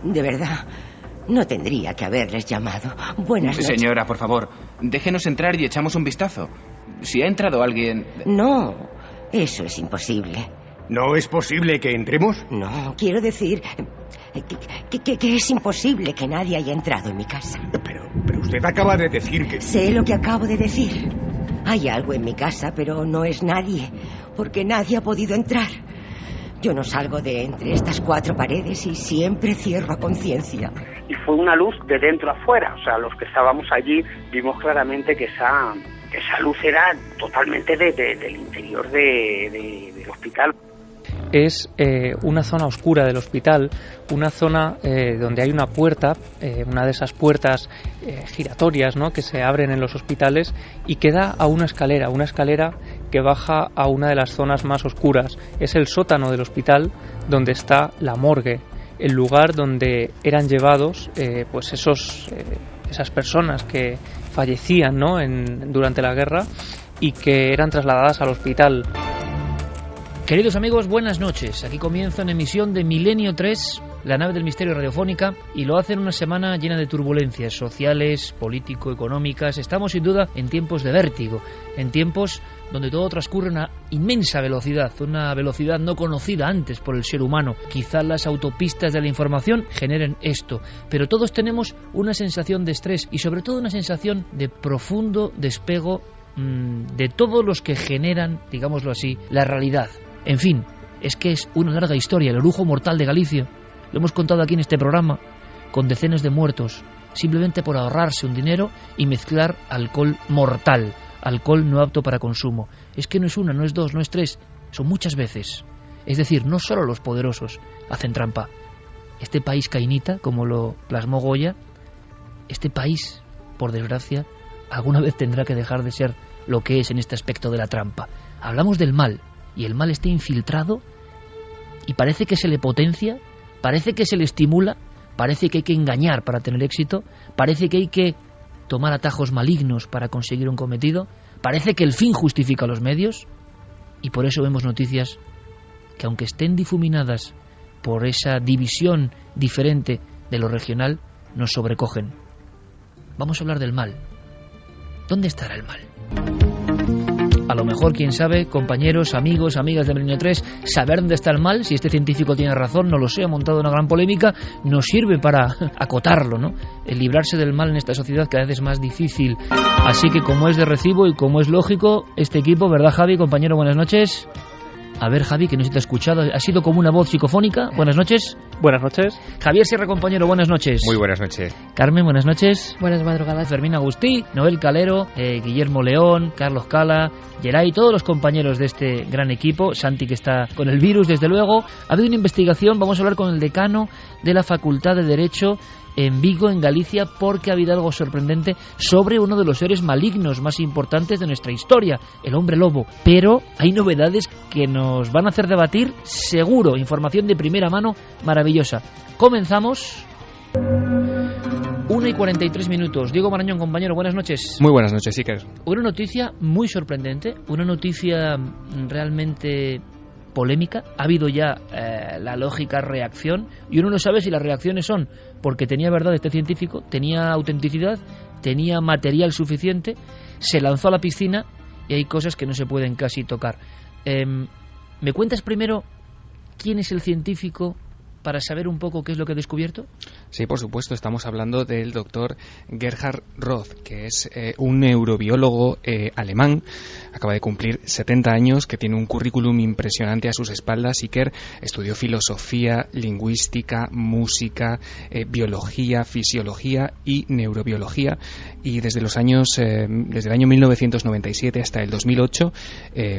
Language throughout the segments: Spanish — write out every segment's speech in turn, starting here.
De verdad, no tendría que haberles llamado. Buenas noches. Señora, por favor, déjenos entrar y echamos un vistazo. Si ha entrado alguien... No, eso es imposible. ¿No es posible que entremos? No, quiero decir que es imposible que nadie haya entrado en mi casa. Pero usted acaba de decir que... Sé lo que acabo de decir. Hay algo en mi casa, pero no es nadie, porque nadie ha podido entrar. Yo no salgo de entre estas 4 paredes y siempre cierro a conciencia. Y fue una luz de dentro a afuera. O sea, los que estábamos allí vimos claramente que esa luz era totalmente del interior del hospital. Es una zona oscura del hospital, una zona donde hay una puerta, una de esas puertas giratorias, ¿no?, que se abren en los hospitales y que da a una escalera que baja a una de las zonas más oscuras. Es el sótano del hospital donde está la morgue, el lugar donde eran llevados pues esas personas que fallecían, ¿no?, durante la guerra y que eran trasladadas al hospital. Queridos amigos, buenas noches. Aquí comienza una emisión de Milenio 3, la nave del misterio radiofónica, y lo hace en una semana llena de turbulencias sociales, político-económicas. Estamos sin duda en tiempos de vértigo, en tiempos donde todo transcurre a una inmensa velocidad, una velocidad no conocida antes por el ser humano. Quizá las autopistas de la información generen esto, pero todos tenemos una sensación de estrés y sobre todo una sensación de profundo despego de todos los que generan, digámoslo así, la realidad. En fin, es que es una larga historia, el orujo mortal de Galicia. Lo hemos contado aquí en este programa, con decenas de muertos, simplemente por ahorrarse un dinero y mezclar alcohol mortal, alcohol no apto para consumo. Es que no es una, no es dos, no es tres, son muchas veces. Es decir, no solo los poderosos hacen trampa. Este país cainita, como lo plasmó Goya, este país, por desgracia, alguna vez tendrá que dejar de ser lo que es en este aspecto de la trampa. Hablamos del mal, y el mal está infiltrado y parece que se le potencia, parece que se le estimula, parece que hay que engañar para tener éxito, parece que hay que tomar atajos malignos para conseguir un cometido, parece que el fin justifica los medios, y por eso vemos noticias que, aunque estén difuminadas por esa división diferente de lo regional, nos sobrecogen. Vamos a hablar del mal. ¿Dónde estará el mal? A lo mejor, quién sabe, compañeros, amigos, amigas de Milenio 3, saber dónde está el mal, si este científico tiene razón, no lo sé, ha montado una gran polémica, nos sirve para acotarlo, ¿no? El librarse del mal en esta sociedad cada vez es más difícil. Así que, como es de recibo y como es lógico, este equipo, ¿verdad, Javi? Compañero, buenas noches. A ver, Javi, que no se te ha escuchado. Ha sido como una voz psicofónica. Buenas noches. Buenas noches. Javier Sierra, compañero, buenas noches. Muy buenas noches. Carmen, buenas noches. Buenas madrugadas. Fermín Agustí, Noel Calero, Guillermo León, Carlos Cala, Geray, todos los compañeros de este gran equipo. Santi, que está con el virus, desde luego. Ha habido una investigación, vamos a hablar con el decano de la Facultad de Derecho en Vigo, en Galicia, porque ha habido algo sorprendente sobre uno de los seres malignos más importantes de nuestra historia, el hombre lobo. Pero hay novedades que nos van a hacer debatir, seguro. Información de primera mano maravillosa. Comenzamos. 1:43. Diego Marañón, compañero, buenas noches. Muy buenas noches, Iker. Una noticia muy sorprendente, una noticia realmente polémica. Ha habido ya la lógica reacción, y uno no sabe si las reacciones son porque tenía verdad este científico, tenía autenticidad, tenía material suficiente, se lanzó a la piscina y hay cosas que no se pueden casi tocar. ¿Me cuentas primero quién es el científico para saber un poco qué es lo que ha descubierto? Sí, por supuesto, estamos hablando del doctor Gerhard Roth, que es un neurobiólogo alemán, acaba de cumplir 70 años, que tiene un currículum impresionante a sus espaldas. Iker estudió filosofía, lingüística, música, biología, fisiología y neurobiología, y desde el año 1997 hasta el 2008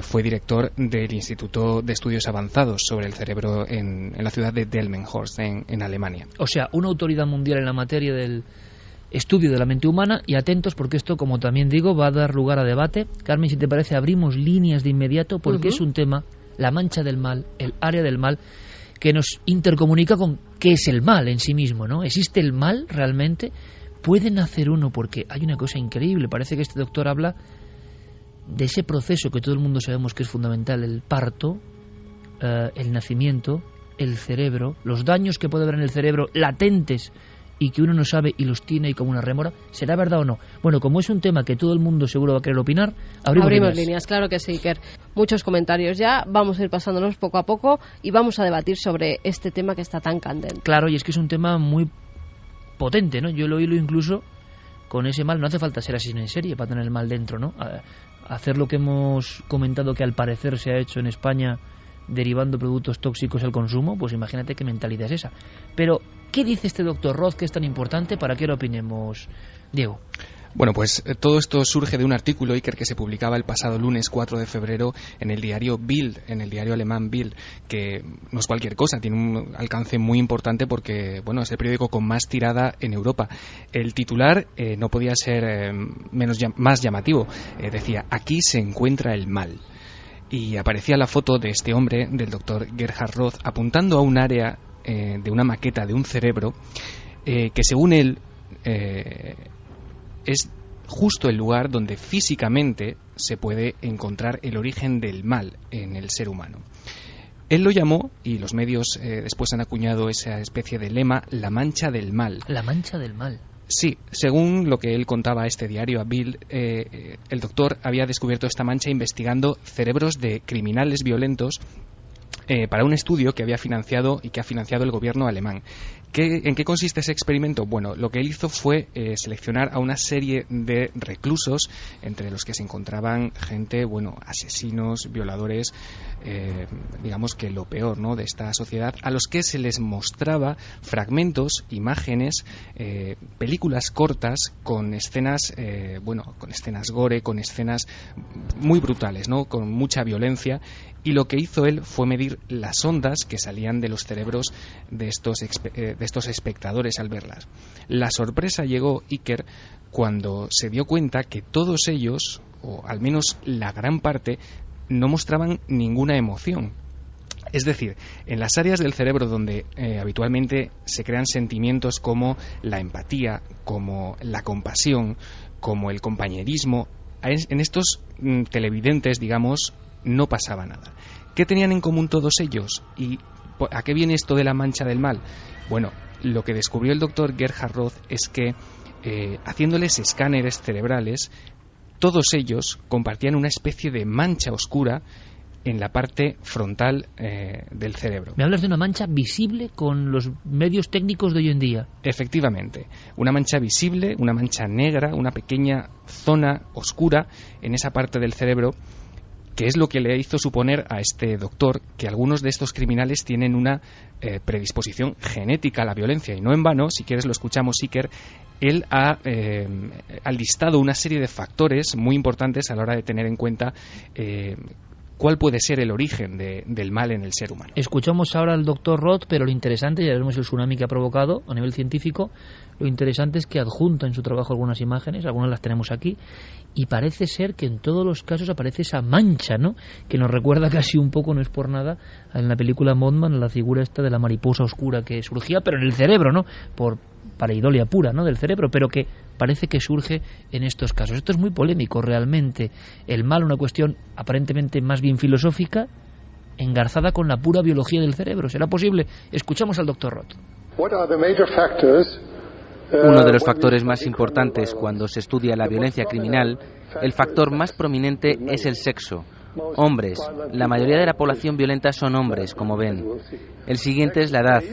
fue director del Instituto de Estudios Avanzados sobre el Cerebro en la ciudad de Delmenhorst, en Alemania. O sea, una autoridad mundial en la materia del estudio de la mente humana, y atentos porque esto, como también digo, va a dar lugar a debate. Carmen, si te parece, abrimos líneas de inmediato porque es un tema, la mancha del mal, el área del mal, que nos intercomunica con qué es el mal en sí mismo, ¿no? ¿Existe el mal realmente? ¿Puede nacer uno? Porque hay una cosa increíble, parece que este doctor habla de ese proceso que todo el mundo sabemos que es fundamental, el parto, el nacimiento, el cerebro, los daños que puede haber en el cerebro latentes y que uno no sabe y los tiene ahí como una rémora, ¿será verdad o no? Bueno, como es un tema que todo el mundo seguro va a querer opinar, abrimos líneas. Claro que sí, Iker. Muchos comentarios ya, vamos a ir pasándonos poco a poco y vamos a debatir sobre este tema que está tan candente. Claro, y es que es un tema muy potente, ¿no? Yo lo hilo incluso con ese mal, no hace falta ser asesino en serie para tener el mal dentro, ¿no? Hacer lo que hemos comentado que al parecer se ha hecho en España derivando productos tóxicos al consumo, pues imagínate qué mentalidad es esa. Pero, ¿qué dice este doctor Roth que es tan importante para que lo opinemos, Diego? Bueno, pues todo esto surge de un artículo, Iker, que se publicaba el pasado lunes 4 de febrero en el diario Bild, en el diario alemán Bild, que no es cualquier cosa, tiene un alcance muy importante porque, bueno, es el periódico con más tirada en Europa. El titular no podía ser más llamativo. Decía, aquí se encuentra el mal. Y aparecía la foto de este hombre, del doctor Gerhard Roth, apuntando a un área de una maqueta de un cerebro que, según él, es justo el lugar donde físicamente se puede encontrar el origen del mal en el ser humano. Él lo llamó, y los medios después han acuñado esa especie de lema, la mancha del mal. La mancha del mal. Sí, según lo que él contaba a este diario, a Bild, el doctor había descubierto esta mancha investigando cerebros de criminales violentos para un estudio que había financiado y que ha financiado el gobierno alemán. ¿En qué consiste ese experimento? Bueno, lo que él hizo fue seleccionar a una serie de reclusos, entre los que se encontraban gente, bueno, asesinos, violadores, digamos que lo peor, ¿no?, de esta sociedad, a los que se les mostraba fragmentos, imágenes, películas cortas con escenas, con escenas gore, con escenas muy brutales, ¿no?, con mucha violencia. Y lo que hizo él fue medir las ondas que salían de los cerebros de estos espectadores al verlas. La sorpresa llegó, Iker, cuando se dio cuenta que todos ellos, o al menos la gran parte, no mostraban ninguna emoción. Es decir, en las áreas del cerebro donde habitualmente se crean sentimientos como la empatía, como la compasión, como el compañerismo, en estos televidentes, digamos, no pasaba nada. ¿Qué tenían en común todos ellos? ¿Y a qué viene esto de la mancha del mal? Bueno, lo que descubrió el doctor Gerhard Roth es que haciéndoles escáneres cerebrales, todos ellos compartían una especie de mancha oscura en la parte frontal del cerebro. ¿Me hablas de una mancha visible con los medios técnicos de hoy en día? Efectivamente, una mancha visible, una mancha negra, una pequeña zona oscura en esa parte del cerebro, que es lo que le hizo suponer a este doctor que algunos de estos criminales tienen una predisposición genética a la violencia. Y no en vano, si quieres lo escuchamos, Iker, él ha listado una serie de factores muy importantes a la hora de tener en cuenta cuál puede ser el origen del mal en el ser humano. Escuchamos ahora al doctor Roth, pero lo interesante, ya vemos el tsunami que ha provocado a nivel científico, lo interesante es que adjunta en su trabajo algunas imágenes, algunas las tenemos aquí, y parece ser que en todos los casos aparece esa mancha, ¿no?, que nos recuerda casi un poco, no es por nada, en la película Mothman, la figura esta de la mariposa oscura que surgía, pero en el cerebro, ¿no?, por pareidolia pura, ¿no?, del cerebro, pero que parece que surge en estos casos. Esto es muy polémico realmente. El mal, una cuestión aparentemente más bien filosófica, engarzada con la pura biología del cerebro. ¿Será posible? Escuchamos al doctor Roth. Uno de los factores más importantes cuando se estudia la violencia criminal, el factor más prominente es el sexo. Hombres. La mayoría de la población violenta son hombres, como ven. El siguiente es la edad.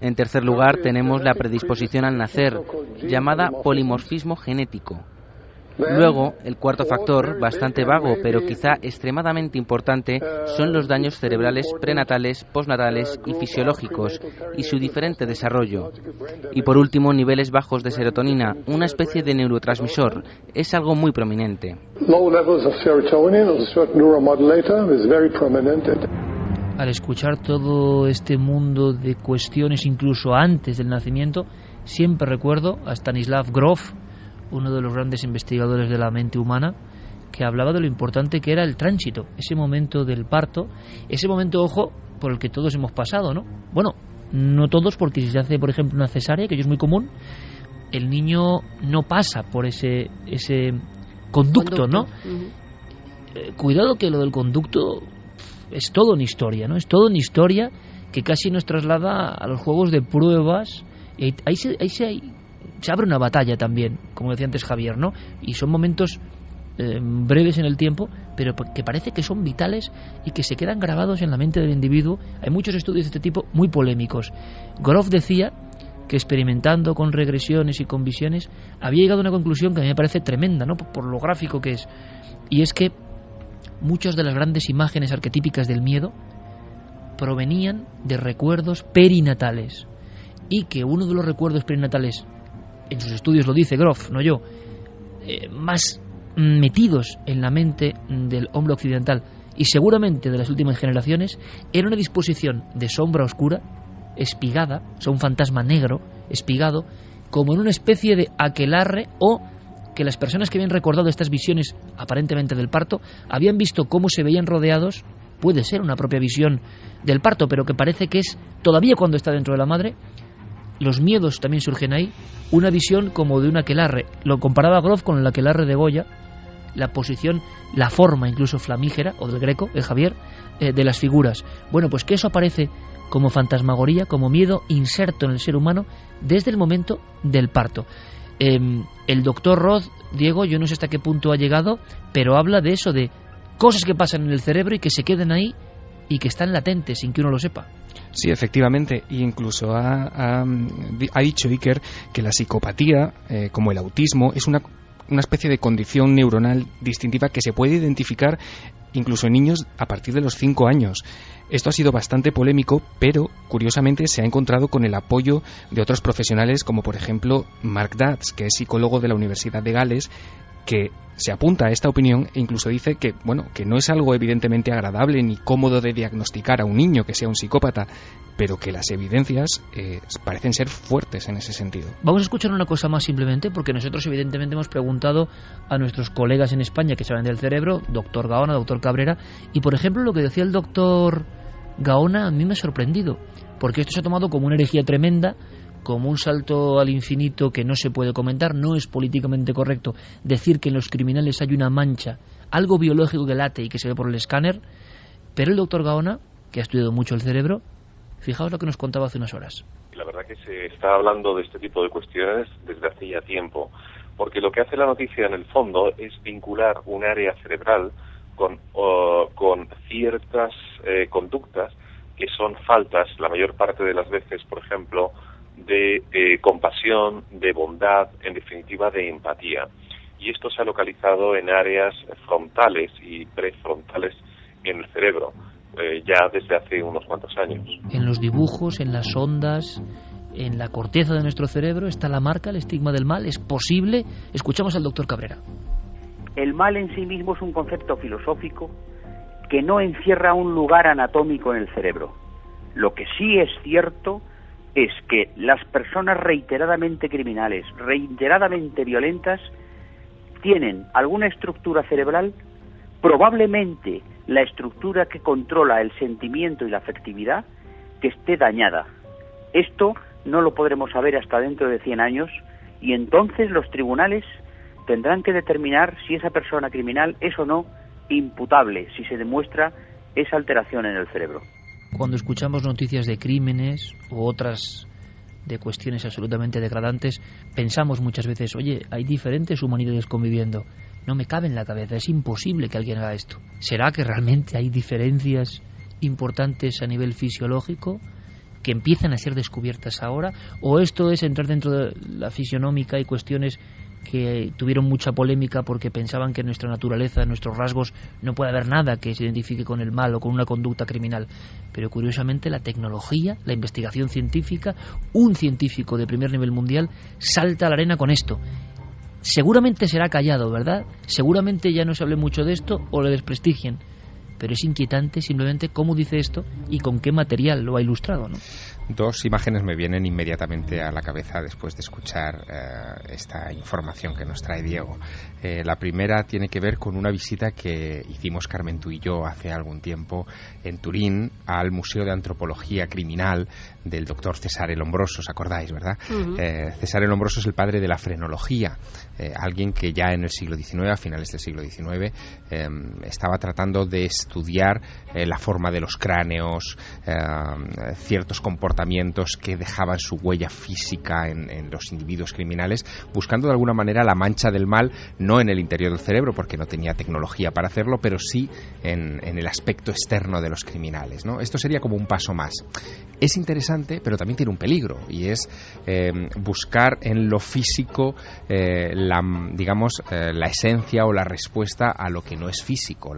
En tercer lugar, tenemos la predisposición al nacer, llamada polimorfismo genético. Luego, el cuarto factor, bastante vago, pero quizá extremadamente importante, son los daños cerebrales prenatales, postnatales y fisiológicos, y su diferente desarrollo. Y por último, niveles bajos de serotonina, una especie de neurotransmisor, es algo muy prominente. Al escuchar todo este mundo de cuestiones, incluso antes del nacimiento, siempre recuerdo a Stanislav Grof, uno de los grandes investigadores de la mente humana, que hablaba de lo importante que era el tránsito, ese momento del parto, ese momento, ojo, por el que todos hemos pasado, ¿no? Bueno, no todos, porque si se hace, por ejemplo, una cesárea, que es muy común, el niño no pasa por ese conducto, ¿no? Uh-huh. Cuidado que lo del conducto es todo una historia, ¿no? Es todo una historia que casi nos traslada a los juegos de pruebas, y ahí se abre una batalla también, como decía antes Javier, ¿no? Y son momentos breves en el tiempo, pero que parece que son vitales y que se quedan grabados en la mente del individuo. Hay muchos estudios de este tipo muy polémicos. Grof decía que experimentando con regresiones y con visiones había llegado a una conclusión que a mí me parece tremenda, ¿no? Por lo gráfico que es, y es que muchas de las grandes imágenes arquetípicas del miedo provenían de recuerdos perinatales, y que uno de los recuerdos perinatales, en sus estudios lo dice Grof, no yo, más metidos en la mente del hombre occidental y seguramente de las últimas generaciones, era una disposición de sombra oscura, espigada, o sea, un fantasma negro, espigado, como en una especie de aquelarre, o que las personas que habían recordado estas visiones aparentemente del parto habían visto cómo se veían rodeados. Puede ser una propia visión del parto, pero que parece que es todavía cuando está dentro de la madre. Los miedos también surgen ahí, una visión como de un aquelarre. Lo comparaba Grof con el aquelarre de Goya, la posición, la forma incluso flamígera, o del Greco, el Javier, de las figuras. Bueno, pues que eso aparece como fantasmagoría, como miedo inserto en el ser humano desde el momento del parto. El doctor Roth, Diego, yo no sé hasta qué punto ha llegado, pero habla de eso, de cosas que pasan en el cerebro y que se quedan ahí y que están latentes sin que uno lo sepa. Sí, efectivamente, e incluso ha dicho Iker que la psicopatía, como el autismo, es una especie de condición neuronal distintiva que se puede identificar incluso en niños a partir de los 5 años. Esto ha sido bastante polémico, pero curiosamente se ha encontrado con el apoyo de otros profesionales, como por ejemplo Mark Dutz, que es psicólogo de la Universidad de Gales, que se apunta a esta opinión e incluso dice que, bueno, que no es algo evidentemente agradable ni cómodo de diagnosticar a un niño que sea un psicópata, pero que las evidencias parecen ser fuertes en ese sentido. Vamos a escuchar una cosa más simplemente, porque nosotros evidentemente hemos preguntado a nuestros colegas en España que saben del cerebro, doctor Gaona, doctor Cabrera, y por ejemplo lo que decía el doctor Gaona a mí me ha sorprendido, porque esto se ha tomado como una herejía tremenda, como un salto al infinito que no se puede comentar. No es políticamente correcto decir que en los criminales hay una mancha, algo biológico que late y que se ve por el escáner, pero el doctor Gaona, que ha estudiado mucho el cerebro, fijaos lo que nos contaba hace unas horas. La verdad que se está hablando de este tipo de cuestiones desde hace ya tiempo, porque lo que hace la noticia en el fondo es vincular un área cerebral con ciertas conductas que son faltas, la mayor parte de las veces, por ejemplo, de compasión, de bondad, en definitiva de empatía. Y esto se ha localizado en áreas frontales y prefrontales en el cerebro, ya desde hace unos cuantos años. En los dibujos, en las ondas, en la corteza de nuestro cerebro está la marca, el estigma del mal. ¿Es posible? Escuchamos al doctor Cabrera. El mal en sí mismo es un concepto filosófico que no encierra un lugar anatómico en el cerebro. Lo que sí es cierto es que las personas reiteradamente criminales, reiteradamente violentas, tienen alguna estructura cerebral, probablemente la estructura que controla el sentimiento y la afectividad, que esté dañada. Esto no lo podremos saber hasta dentro de 100 años, y entonces los tribunales tendrán que determinar si esa persona criminal es o no imputable, si se demuestra esa alteración en el cerebro. Cuando escuchamos noticias de crímenes u otras de cuestiones absolutamente degradantes, pensamos muchas veces, oye, hay diferentes humanidades conviviendo. No me cabe en la cabeza, es imposible que alguien haga esto. ¿Será que realmente hay diferencias importantes a nivel fisiológico que empiezan a ser descubiertas ahora? ¿O esto es entrar dentro de la fisionómica y cuestiones que tuvieron mucha polémica porque pensaban que en nuestra naturaleza, en nuestros rasgos, no puede haber nada que se identifique con el mal o con una conducta criminal? Pero curiosamente la tecnología, la investigación científica, un científico de primer nivel mundial salta a la arena con esto. Seguramente será callado, ¿verdad? Seguramente ya no se hable mucho de esto o le desprestigien. Pero es inquietante simplemente cómo dice esto y con qué material lo ha ilustrado, ¿no? Dos imágenes me vienen inmediatamente a la cabeza después de escuchar esta información que nos trae Diego. La primera tiene que ver con una visita que hicimos Carmen, tú y yo, hace algún tiempo en Turín al Museo de Antropología Criminal del doctor Cesare Lombroso, ¿os acordáis, verdad? Uh-huh. Cesare Lombroso es el padre de la frenología, alguien que ya en el siglo XIX, a finales del siglo XIX, estaba tratando de estudiar la forma de los cráneos, ciertos comportamientos que dejaban su huella física en los individuos criminales, buscando de alguna manera la mancha del mal, no en el interior del cerebro, porque no tenía tecnología para hacerlo, pero sí en el aspecto externo de los criminales, ¿no? Esto sería como un paso más. Es interesante, pero también tiene un peligro, y es buscar en lo físico la esencia o la respuesta a lo que no es físico.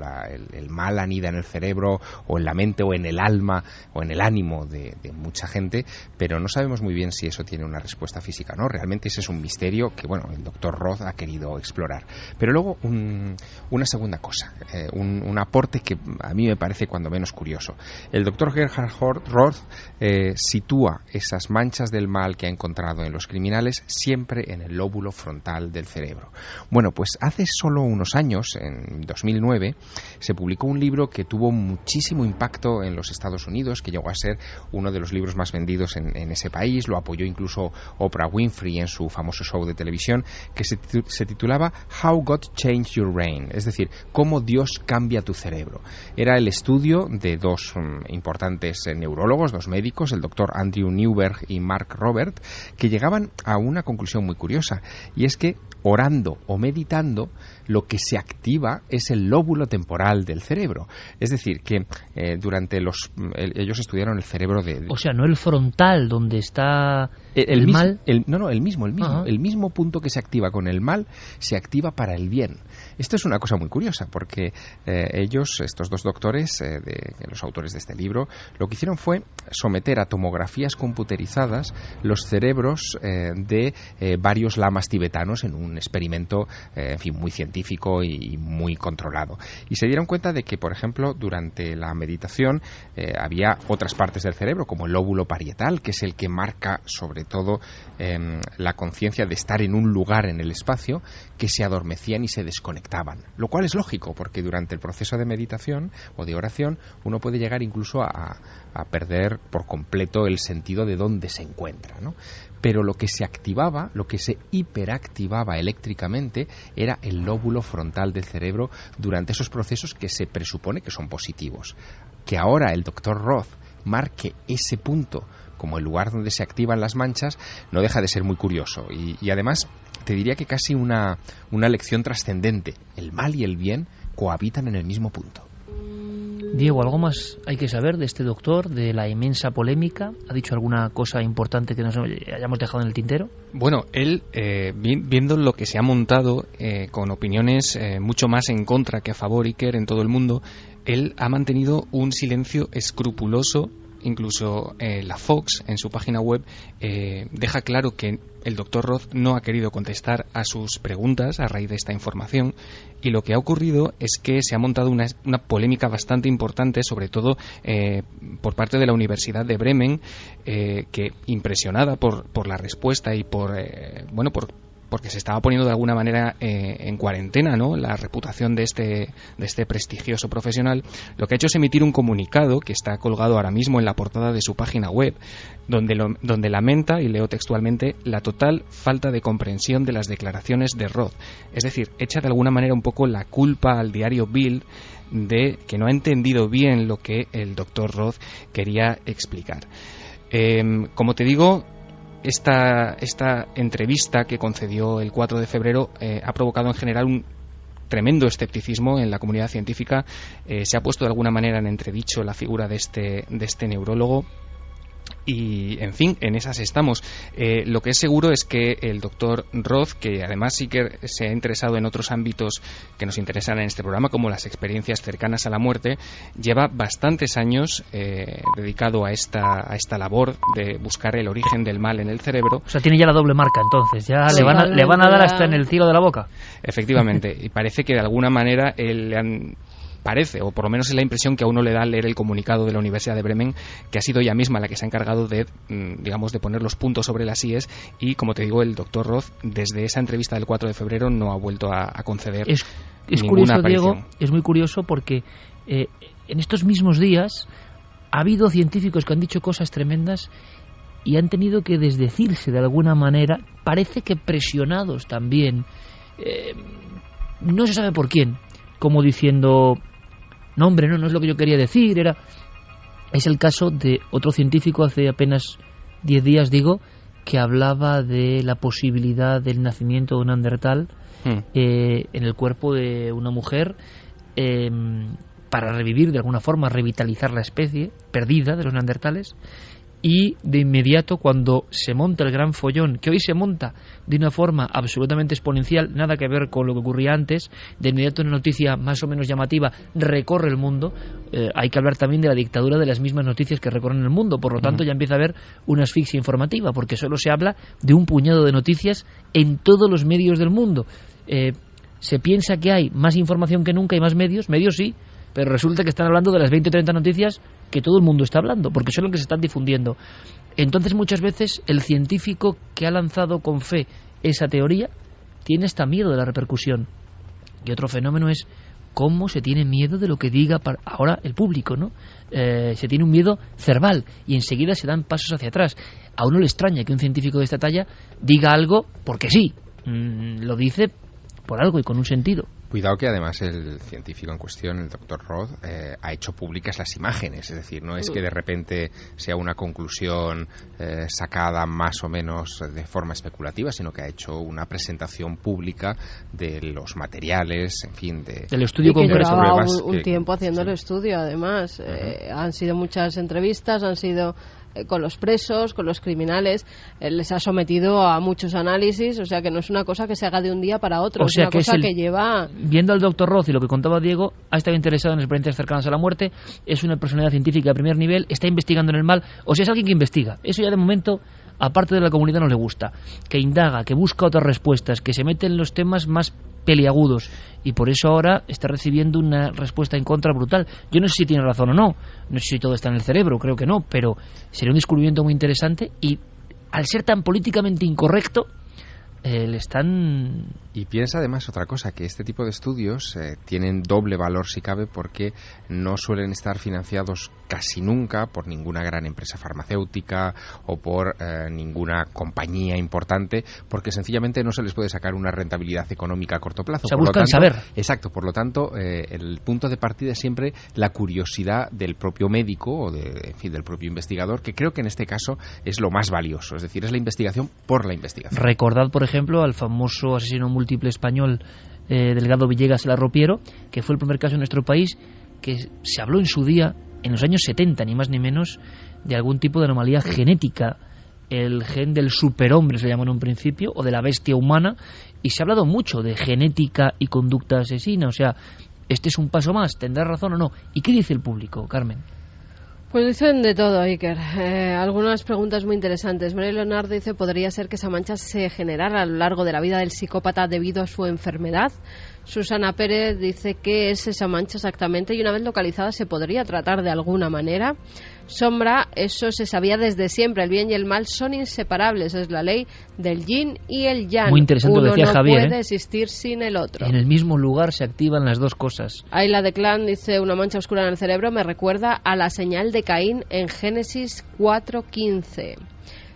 El mal anida en el cerebro, o en la mente, o en el alma, o en el ánimo de mucha gente, pero no sabemos muy bien si eso tiene una respuesta física, ¿no? Realmente ese es un misterio que, bueno, el doctor Roth ha querido explorar. Pero luego una segunda cosa, un aporte que a mí me parece cuando menos curioso. El doctor Gerhard Roth sitúa esas manchas del mal que ha encontrado en los criminales siempre en el lóbulo frontal del cerebro. Bueno, pues hace solo unos años, en 2009, se publicó un libro que tuvo muchísimo impacto en los Estados Unidos, que llegó a ser uno de los libros más vendidos en ese país. Lo apoyó incluso Oprah Winfrey en su famoso show de televisión, que se titulaba How God Changed Your Brain, es decir, cómo Dios cambia tu cerebro. Era el estudio de dos importantes neurólogos, dos médicos, el doctor Andrew Newberg y Mark Robert, que llegaban a una conclusión muy curiosa, y es que orando o meditando, lo que se activa es el lóbulo temporal del cerebro. Es decir, que durante ellos estudiaron el cerebro O sea, no el frontal, donde está el mal. El mismo punto que se activa con el mal, se activa para el bien. Esto es una cosa muy curiosa, porque estos dos doctores, los autores de este libro, lo que hicieron fue someter a tomografías computerizadas los cerebros de varios lamas tibetanos en un experimento, muy científico y muy controlado. Y se dieron cuenta de que, por ejemplo, durante la meditación había otras partes del cerebro, como el lóbulo parietal, que es el que marca sobre todo la conciencia de estar en un lugar en el espacio, que se adormecían y se desconectaban. Lo cual es lógico, porque durante el proceso de meditación o de oración uno puede llegar incluso a perder por completo el sentido de dónde se encuentra, ¿no? Pero lo que se activaba, lo que se hiperactivaba eléctricamente, era el lóbulo frontal del cerebro durante esos procesos que se presupone que son positivos. Que ahora el doctor Roth marque ese punto como el lugar donde se activan las manchas no deja de ser muy curioso, y además te diría que casi una lección trascendente. El mal y el bien cohabitan en el mismo punto. Diego, ¿algo más hay que saber de este doctor, de la inmensa polémica? ¿Ha dicho alguna cosa importante que nos hayamos dejado en el tintero? Bueno, él, viendo lo que se ha montado, con opiniones mucho más en contra que a favor, Iker, en todo el mundo, él ha mantenido un silencio escrupuloso. Incluso la Fox, en su página web, deja claro que el doctor Roth no ha querido contestar a sus preguntas a raíz de esta información, y lo que ha ocurrido es que se ha montado una polémica bastante importante, sobre todo por parte de la Universidad de Bremen, que, impresionada por la respuesta y porque se estaba poniendo de alguna manera en cuarentena, ¿no?, la reputación de este prestigioso profesional, lo que ha hecho es emitir un comunicado que está colgado ahora mismo en la portada de su página web, donde lamenta, y leo textualmente, la total falta de comprensión de las declaraciones de Roth. Es decir, echa de alguna manera un poco la culpa al diario Bild de que no ha entendido bien lo que el doctor Roth quería explicar. Como te digo, esta entrevista que concedió el 4 de febrero ha provocado en general un tremendo escepticismo en la comunidad científica. Se ha puesto de alguna manera en entredicho la figura de este neurólogo. Y, en fin, en esas estamos. Lo que es seguro es que el doctor Roth, que además sí que se ha interesado en otros ámbitos que nos interesan en este programa, como las experiencias cercanas a la muerte, lleva bastantes años dedicado a esta labor de buscar el origen del mal en el cerebro. O sea, tiene ya la doble marca, entonces. Ya sí, le van a dar hasta en el cielo de la boca. Efectivamente. Y parece que de alguna manera parece, o por lo menos es la impresión que a uno le da al leer el comunicado de la Universidad de Bremen, que ha sido ella misma la que se ha encargado de poner los puntos sobre las íes, y, como te digo, el doctor Roth, desde esa entrevista del 4 de febrero, no ha vuelto a conceder es ninguna curioso, aparición. Diego, es muy curioso porque en estos mismos días ha habido científicos que han dicho cosas tremendas y han tenido que desdecirse de alguna manera, parece que presionados también, no se sabe por quién, como diciendo, no hombre, no es lo que yo quería decir, es el caso de otro científico hace apenas 10 días, que hablaba de la posibilidad del nacimiento de un neandertal en el cuerpo de una mujer, para revivir, de alguna forma, revitalizar la especie perdida de los neandertales. Y de inmediato, cuando se monta el gran follón, que hoy se monta de una forma absolutamente exponencial, nada que ver con lo que ocurría antes, de inmediato una noticia más o menos llamativa recorre el mundo. Hay que hablar también de la dictadura de las mismas noticias que recorren el mundo. Por lo tanto, ya empieza a haber una asfixia informativa, porque solo se habla de un puñado de noticias en todos los medios del mundo. Se piensa que hay más información que nunca y más medios sí, pero resulta que están hablando de las 20 o 30 noticias que todo el mundo está hablando, porque son las que se están difundiendo. Entonces, muchas veces, el científico que ha lanzado con fe esa teoría tiene hasta miedo de la repercusión. Y otro fenómeno es cómo se tiene miedo de lo que diga ahora el público, ¿no? Se tiene un miedo cerval y enseguida se dan pasos hacia atrás. A uno le extraña que un científico de esta talla diga algo porque sí. Lo dice por algo y con un sentido. Cuidado que además el científico en cuestión, el Dr. Roth, ha hecho públicas las imágenes, es decir, no es que de repente sea una conclusión sacada más o menos de forma especulativa, sino que ha hecho una presentación pública de los materiales, en fin, del estudio concreto. Llevaba un tiempo haciendo el estudio, además. Han sido muchas entrevistas, han sido con los presos, con los criminales, les ha sometido a muchos análisis, o sea que no es una cosa que se haga de un día para otro, es una cosa que lleva... Viendo al Dr. Roth y lo que contaba Diego, ha estado interesado en experiencias cercanas a la muerte, es una personalidad científica de primer nivel, está investigando en el mal, o sea, es alguien que investiga. Eso ya de momento, aparte de la comunidad, no le gusta. Que indaga, que busca otras respuestas, que se mete en los temas más peliagudos, y por eso ahora está recibiendo una respuesta en contra brutal. Yo no sé si tiene razón o no sé si todo está en el cerebro, creo que no, pero sería un descubrimiento muy interesante, y al ser tan políticamente incorrecto, le están... Y piensa además otra cosa, que este tipo de estudios tienen doble valor si cabe, porque no suelen estar financiados casi nunca por ninguna gran empresa farmacéutica o por ninguna compañía importante, porque sencillamente no se les puede sacar una rentabilidad económica a corto plazo. O sea, buscan saber. Exacto, por lo tanto, el punto de partida es siempre la curiosidad del propio médico o del propio investigador, que creo que en este caso es lo más valioso, es decir, es la investigación por la investigación. Recordad, por ejemplo, al famoso asesino múltiple español Delgado Villegas Larropiero, que fue el primer caso en nuestro país que se habló en su día, en los años 70, ni más ni menos, de algún tipo de anomalía genética, el gen del superhombre se llamó en un principio, o de la bestia humana, y se ha hablado mucho de genética y conducta asesina. O sea, este es un paso más, ¿tendrá razón o no? ¿Y qué dice el público, Carmen? Pues dicen de todo, Iker. Algunas preguntas muy interesantes. María Leonardo dice, ¿podría ser que esa mancha se generara a lo largo de la vida del psicópata debido a su enfermedad? Susana Pérez dice, ¿qué es esa mancha exactamente? Y una vez localizada, ¿se podría tratar de alguna manera? Sombra, eso se sabía desde siempre. El bien y el mal son inseparables. Es la ley del yin y el yang. Muy interesante lo decía Javier. Uno no puede existir sin el otro. En el mismo lugar se activan las dos cosas. Ayla de Clan dice, una mancha oscura en el cerebro me recuerda a la señal de Caín en Génesis 4:15.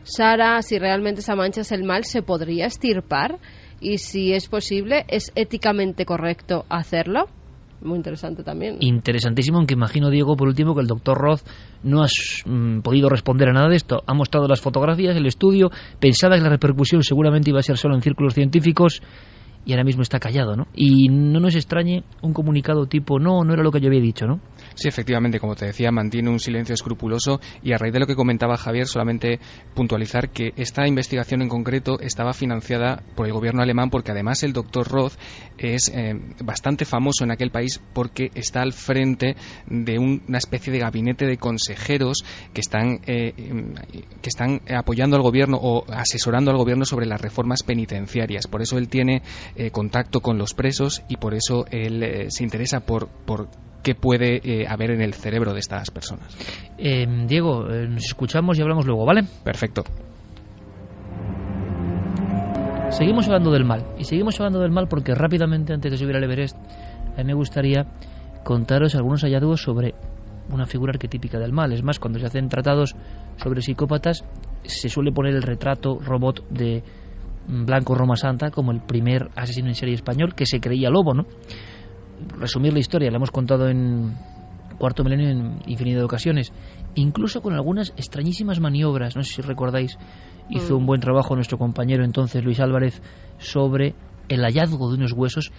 Sara, si realmente esa mancha es el mal, ¿se podría extirpar? Y si es posible, ¿es éticamente correcto hacerlo? Muy interesante también. Interesantísimo, aunque imagino, Diego, por último, que el doctor Roth no ha podido responder a nada de esto. Ha mostrado las fotografías, el estudio, pensaba que la repercusión seguramente iba a ser solo en círculos científicos, y ahora mismo está callado, ¿no? Y no nos extrañe un comunicado tipo, no era lo que yo había dicho, ¿no? Sí, efectivamente, como te decía, mantiene un silencio escrupuloso, y a raíz de lo que comentaba Javier, solamente puntualizar que esta investigación en concreto estaba financiada por el gobierno alemán, porque además el doctor Roth es bastante famoso en aquel país porque está al frente de una especie de gabinete de consejeros que están apoyando al gobierno o asesorando al gobierno sobre las reformas penitenciarias. Por eso él tiene contacto con los presos, y por eso él se interesa por qué puede haber en el cerebro de estas personas. Diego, nos escuchamos y hablamos luego, ¿vale? Perfecto. Seguimos hablando del mal, y seguimos hablando del mal porque rápidamente, antes de subir al Everest, a mí me gustaría contaros algunos hallazgos sobre una figura arquetípica del mal. Es más, cuando se hacen tratados sobre psicópatas, se suele poner el retrato robot de Blanco Roma Santa como el primer asesino en serie español que se creía lobo, ¿no? Resumir la historia, la hemos contado en Cuarto Milenio en infinidad de ocasiones, incluso con algunas extrañísimas maniobras. No sé si recordáis, hizo un buen trabajo nuestro compañero entonces Luis Álvarez sobre el hallazgo de unos huesos.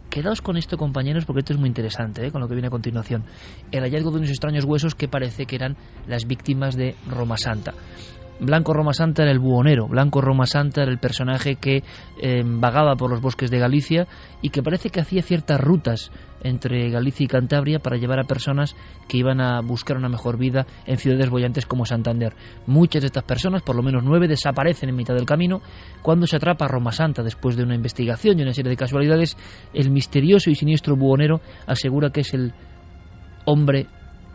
Quedaos con esto, compañeros, porque esto es muy interesante, con lo que viene a continuación. El hallazgo de unos extraños huesos que parece que eran las víctimas de Roma Santa. Blanco Roma Santa era el buhonero, Blanco Roma Santa era el personaje que vagaba por los bosques de Galicia y que parece que hacía ciertas rutas entre Galicia y Cantabria para llevar a personas que iban a buscar una mejor vida en ciudades bollantes como Santander. Muchas de estas personas, por lo menos 9, desaparecen en mitad del camino. Cuando se atrapa a Roma Santa, después de una investigación y una serie de casualidades, el misterioso y siniestro buhonero asegura que es el hombre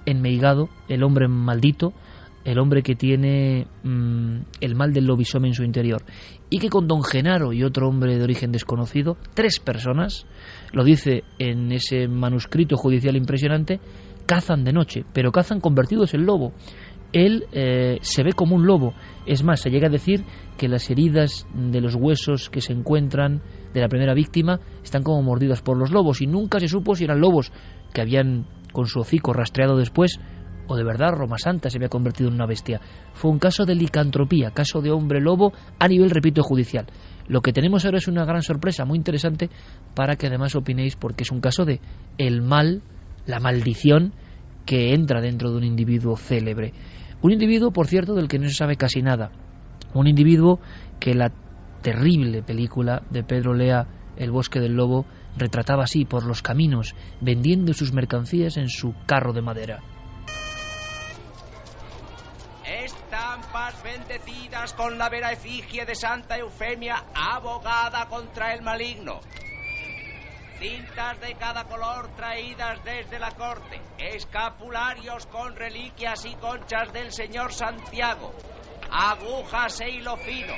enmeigado, el hombre maldito, el hombre que tiene el mal del lobisome en su interior, y que con don Genaro y otro hombre de origen desconocido, 3 personas, lo dice en ese manuscrito judicial impresionante, cazan de noche, pero cazan convertidos en lobo. Él se ve como un lobo. Es más, se llega a decir que las heridas de los huesos que se encuentran de la primera víctima están como mordidas por los lobos, y nunca se supo si eran lobos que habían con su hocico rastreado después, o de verdad Roma Santa se había convertido en una bestia. Fue un caso de licantropía, caso de hombre lobo a nivel, repito, judicial. Lo que tenemos ahora es una gran sorpresa, muy interesante, para que además opinéis, porque es un caso de el mal, la maldición que entra dentro de un individuo célebre. Un individuo, por cierto, del que no se sabe casi nada. Un individuo que la terrible película de Pedro Lea, El bosque del lobo, retrataba así por los caminos, vendiendo sus mercancías en su carro de madera. Estampas bendecidas con la vera efigie de Santa Eufemia, abogada contra el maligno. Cintas de cada color traídas desde la corte. Escapularios con reliquias y conchas del señor Santiago. Agujas e hilo fino.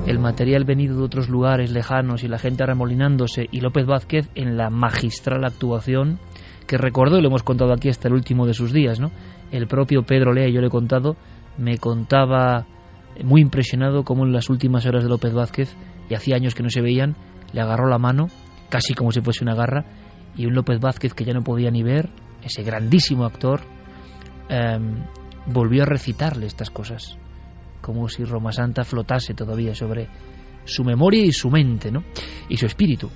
El material venido de otros lugares lejanos y la gente arremolinándose, y López Vázquez en la magistral actuación que recordó, y lo hemos contado aquí hasta el último de sus días, ¿no? El propio Pedro Lea, y yo le he contado, me contaba muy impresionado cómo en las últimas horas de López Vázquez, y hacía años que no se veían, le agarró la mano, casi como si fuese una garra, y un López Vázquez que ya no podía ni ver, ese grandísimo actor, volvió a recitarle estas cosas, como si Roma Santa flotase todavía sobre su memoria y su mente, ¿no? Y su espíritu.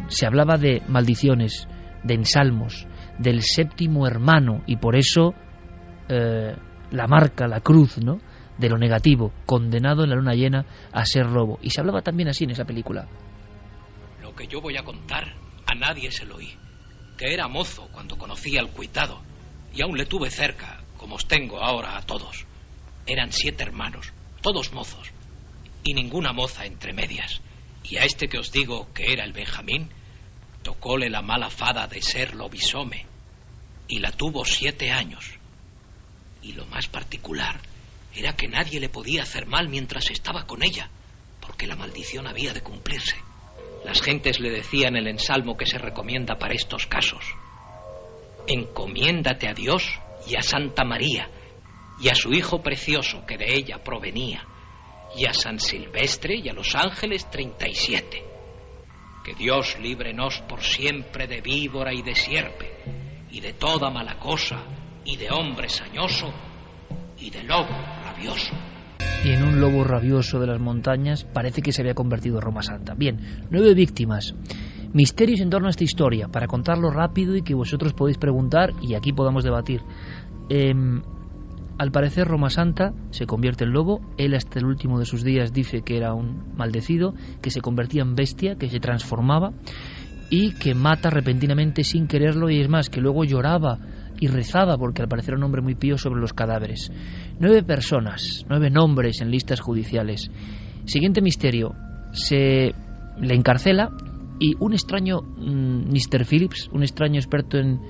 Se hablaba de maldiciones, de ensalmos, del séptimo hermano, y por eso la marca, la cruz, ¿no?, de lo negativo, condenado en la luna llena a ser lobo. Y se hablaba también así en esa película. Lo que yo voy a contar a nadie se lo oí, que era mozo cuando conocí al cuitado, y aún le tuve cerca, como os tengo ahora a todos. Eran 7 hermanos, todos mozos, y ninguna moza entre medias. Y a este que os digo que era el Benjamín, tocóle la mala fada de ser lobisome, y la tuvo 7 años. Y lo más particular era que nadie le podía hacer mal mientras estaba con ella, porque la maldición había de cumplirse. Las gentes le decían el ensalmo que se recomienda para estos casos: encomiéndate a Dios y a Santa María, y a su Hijo precioso que de ella provenía, y a San Silvestre y a los ángeles 37. Que Dios líbrenos por siempre de víbora y de sierpe, y de toda mala cosa, y de hombre sañoso, y de lobo rabioso. Y en un lobo rabioso de las montañas parece que se había convertido Roma Santa. Bien, 9 víctimas. Misterios en torno a esta historia, para contarlo rápido y que vosotros podéis preguntar y aquí podamos debatir. Al parecer Roma Santa se convierte en lobo. Él hasta el último de sus días dice que era un maldecido, que se convertía en bestia, que se transformaba y que mata repentinamente sin quererlo, y es más, que luego lloraba y rezaba, porque al parecer era un hombre muy pío, sobre los cadáveres. 9 personas, 9 nombres en listas judiciales. Siguiente misterio: se le encarcela y un extraño Mr. Phillips, un extraño experto en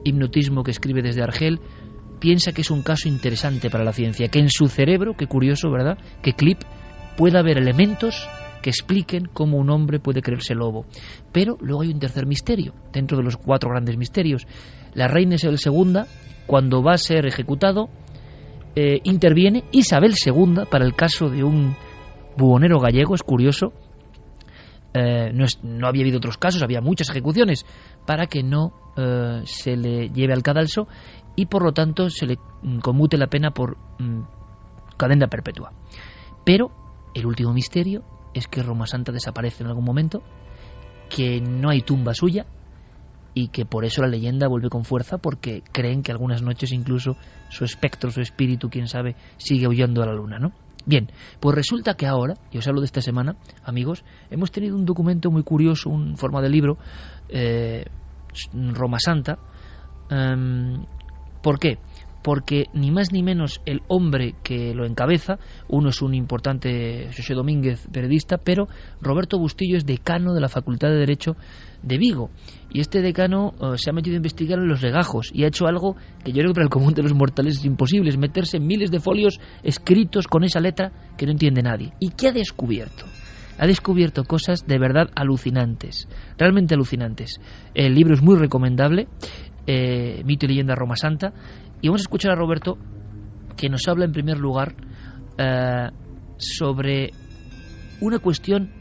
hipnotismo que escribe desde Argel, piensa que es un caso interesante para la ciencia, que en su cerebro, qué curioso, ¿verdad?, que clip, pueda haber elementos que expliquen cómo un hombre puede creerse lobo. Pero luego hay un tercer misterio, dentro de los 4 grandes misterios. La reina Isabel II cuando va a ser ejecutado, interviene Isabel II para el caso de un buhonero gallego. Es curioso, no había habido otros casos, había muchas ejecuciones, para que no se le lleve al cadalso y por lo tanto se le conmute la pena por cadena perpetua. Pero el último misterio es que Roma Santa desaparece en algún momento, que no hay tumba suya y que por eso la leyenda vuelve con fuerza, porque creen que algunas noches incluso su espectro, su espíritu, quién sabe, sigue huyendo a la luna, ¿no? Bien, pues resulta que ahora, y os hablo de esta semana, amigos, hemos tenido un documento muy curioso, un forma de libro, Roma Santa. ¿Por qué? Porque ni más ni menos el hombre que lo encabeza, uno es un importante José Domínguez, periodista, pero Roberto Bustillo es decano de la Facultad de Derecho de Vigo, y este decano se ha metido a investigar en los legajos y ha hecho algo que yo creo que para el común de los mortales es imposible, es meterse en miles de folios escritos con esa letra que no entiende nadie. ¿Y qué ha descubierto? Ha descubierto cosas de verdad alucinantes, realmente alucinantes. El libro es muy recomendable, Mito y leyenda Roma Santa, y vamos a escuchar a Roberto, que nos habla en primer lugar sobre una cuestión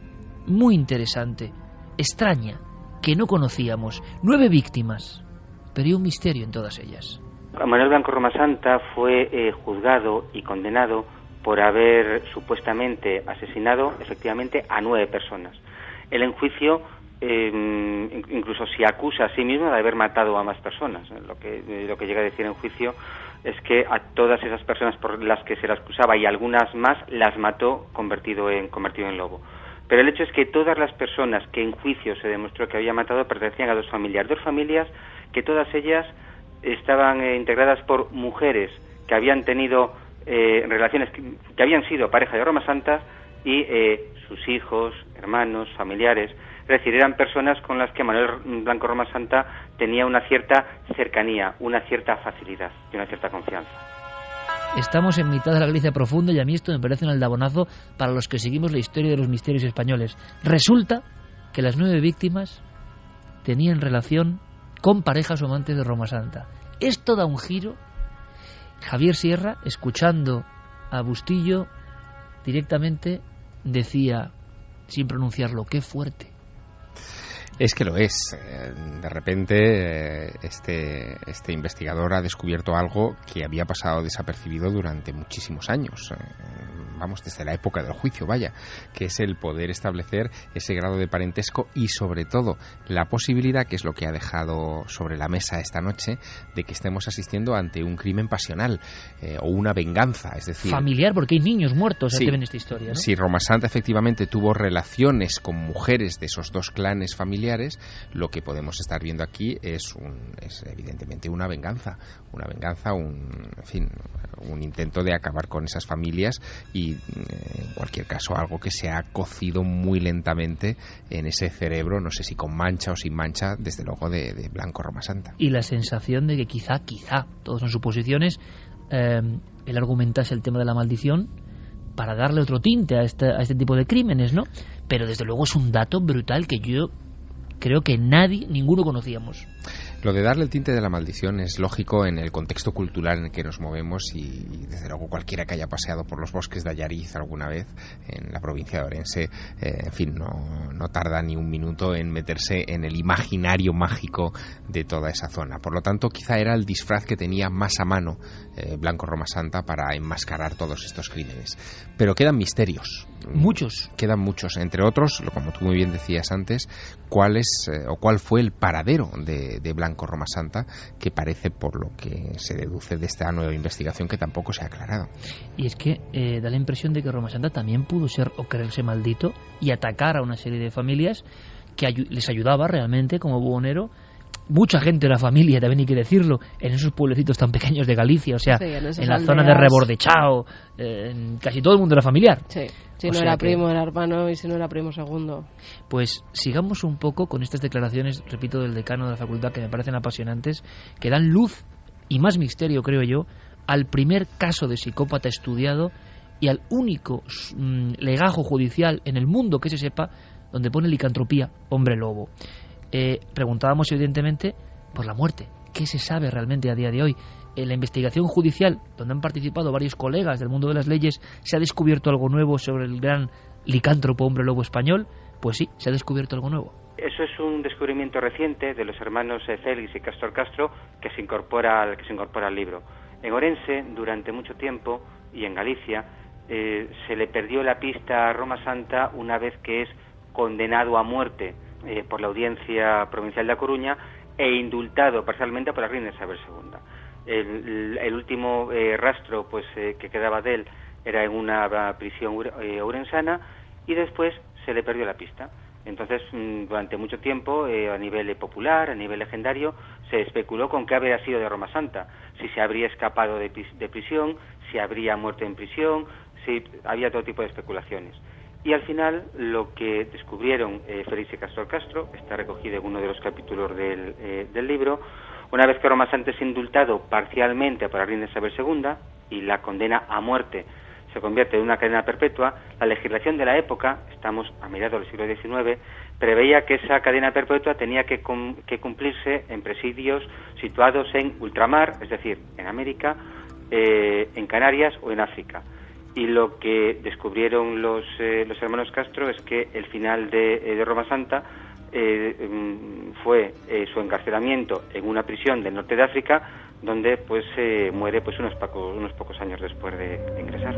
muy interesante, extraña, que no conocíamos. 9 víctimas, pero hay un misterio en todas ellas. Manuel Blanco Roma Santa fue juzgado y condenado por haber supuestamente asesinado efectivamente a 9 personas. Él en juicio incluso se acusa a sí mismo de haber matado a más personas. Lo que llega a decir en juicio es que a todas esas personas por las que se las acusaba y algunas más las mató convertido en lobo. Pero el hecho es que todas las personas que en juicio se demostró que había matado pertenecían a dos familias que todas ellas estaban integradas por mujeres que habían tenido relaciones que habían sido pareja de Roma Santa y sus hijos, hermanos, familiares. Es decir, eran personas con las que Manuel Blanco Roma Santa tenía una cierta cercanía, una cierta facilidad y una cierta confianza. Estamos en mitad de la Galicia profunda y a mí esto me parece un aldabonazo para los que seguimos la historia de los misterios españoles. Resulta que las 9 víctimas tenían relación con parejas o amantes de Roma Santa. Esto da un giro. Javier Sierra, escuchando a Bustillo, directamente decía, sin pronunciarlo, qué fuerte. Es que lo es. De repente este investigador ha descubierto algo que había pasado desapercibido durante muchísimos años. Vamos, desde la época del juicio, vaya, que es el poder establecer ese grado de parentesco y sobre todo la posibilidad, que es lo que ha dejado sobre la mesa esta noche, de que estemos asistiendo ante un crimen pasional o una venganza, es decir... familiar, porque hay niños muertos sí, que ven esta historia, ¿no? Si Roma Santa efectivamente tuvo relaciones con mujeres de esos dos clanes familiares, lo que podemos estar viendo aquí es evidentemente una venganza, un intento de acabar con esas familias y en cualquier caso algo que se ha cocido muy lentamente en ese cerebro, no sé si con mancha o sin mancha, desde luego de Blanco Roma Santa. Y la sensación de que quizá, todos son suposiciones, él argumentase el tema de la maldición para darle otro tinte a este tipo de crímenes, ¿no? Pero desde luego es un dato brutal que yo creo que ninguno conocíamos. Lo de darle el tinte de la maldición es lógico en el contexto cultural en el que nos movemos y desde luego cualquiera que haya paseado por los bosques de Allariz alguna vez en la provincia de Orense, en fin, no tarda ni un minuto en meterse en el imaginario mágico de toda esa zona. Por lo tanto, quizá era el disfraz que tenía más a mano Blanco Roma Santa para enmascarar todos estos crímenes. Pero quedan misterios. Muchos. Quedan muchos, entre otros, como tú muy bien decías antes, cuál fue el paradero de Blanco Roma Santa, que parece, por lo que se deduce de esta nueva investigación, que tampoco se ha aclarado. Y es que da la impresión de que Roma Santa también pudo ser o creerse maldito y atacar a una serie de familias que les ayudaba realmente como buhonero. Mucha gente de la familia, también hay que decirlo, en esos pueblecitos tan pequeños de Galicia, o sea, sí, en la zona de Rebordechao, casi todo el mundo era familiar. Sí, si no era primo, era hermano, y si no era primo, segundo. Pues sigamos un poco con estas declaraciones, repito, del decano de la facultad, que me parecen apasionantes, que dan luz y más misterio, creo yo, al primer caso de psicópata estudiado y al único legajo judicial en el mundo que se sepa donde pone licantropía, hombre lobo. Preguntábamos evidentemente por la muerte. ¿Qué se sabe realmente a día de hoy? en la investigación judicial, donde han participado varios colegas del mundo de las leyes, se ha descubierto algo nuevo sobre el gran licántropo hombre lobo español. Pues sí, se ha descubierto algo nuevo. Eso es un descubrimiento reciente de los hermanos Félix y Cástor Castro que se incorpora al libro. En Orense, durante mucho tiempo, y en Galicia, se le perdió la pista a Roma Santa una vez que es condenado a muerte por la Audiencia Provincial de A Coruña e indultado parcialmente por la reina Isabel II. El último rastro que quedaba de él era en una prisión orensana y después se le perdió la pista. Entonces, durante mucho tiempo, a nivel popular, a nivel legendario, se especuló con qué habría sido de Roma Santa, si se habría escapado de prisión, si habría muerto en prisión, si había todo tipo de especulaciones. Y al final, lo que descubrieron Félix y Cástor Castro, está recogido en uno de los capítulos del libro, una vez que Roma Santa es indultado parcialmente por la reina Isabel II y la condena a muerte se convierte en una cadena perpetua, la legislación de la época, estamos a mediados del siglo XIX, preveía que esa cadena perpetua tenía que cumplirse en presidios situados en ultramar, es decir, en América, en Canarias o en África. Y lo que descubrieron los hermanos Castro es que el final de Roma Santa fue su encarcelamiento en una prisión del norte de África, donde muere unos pocos años después de ingresar.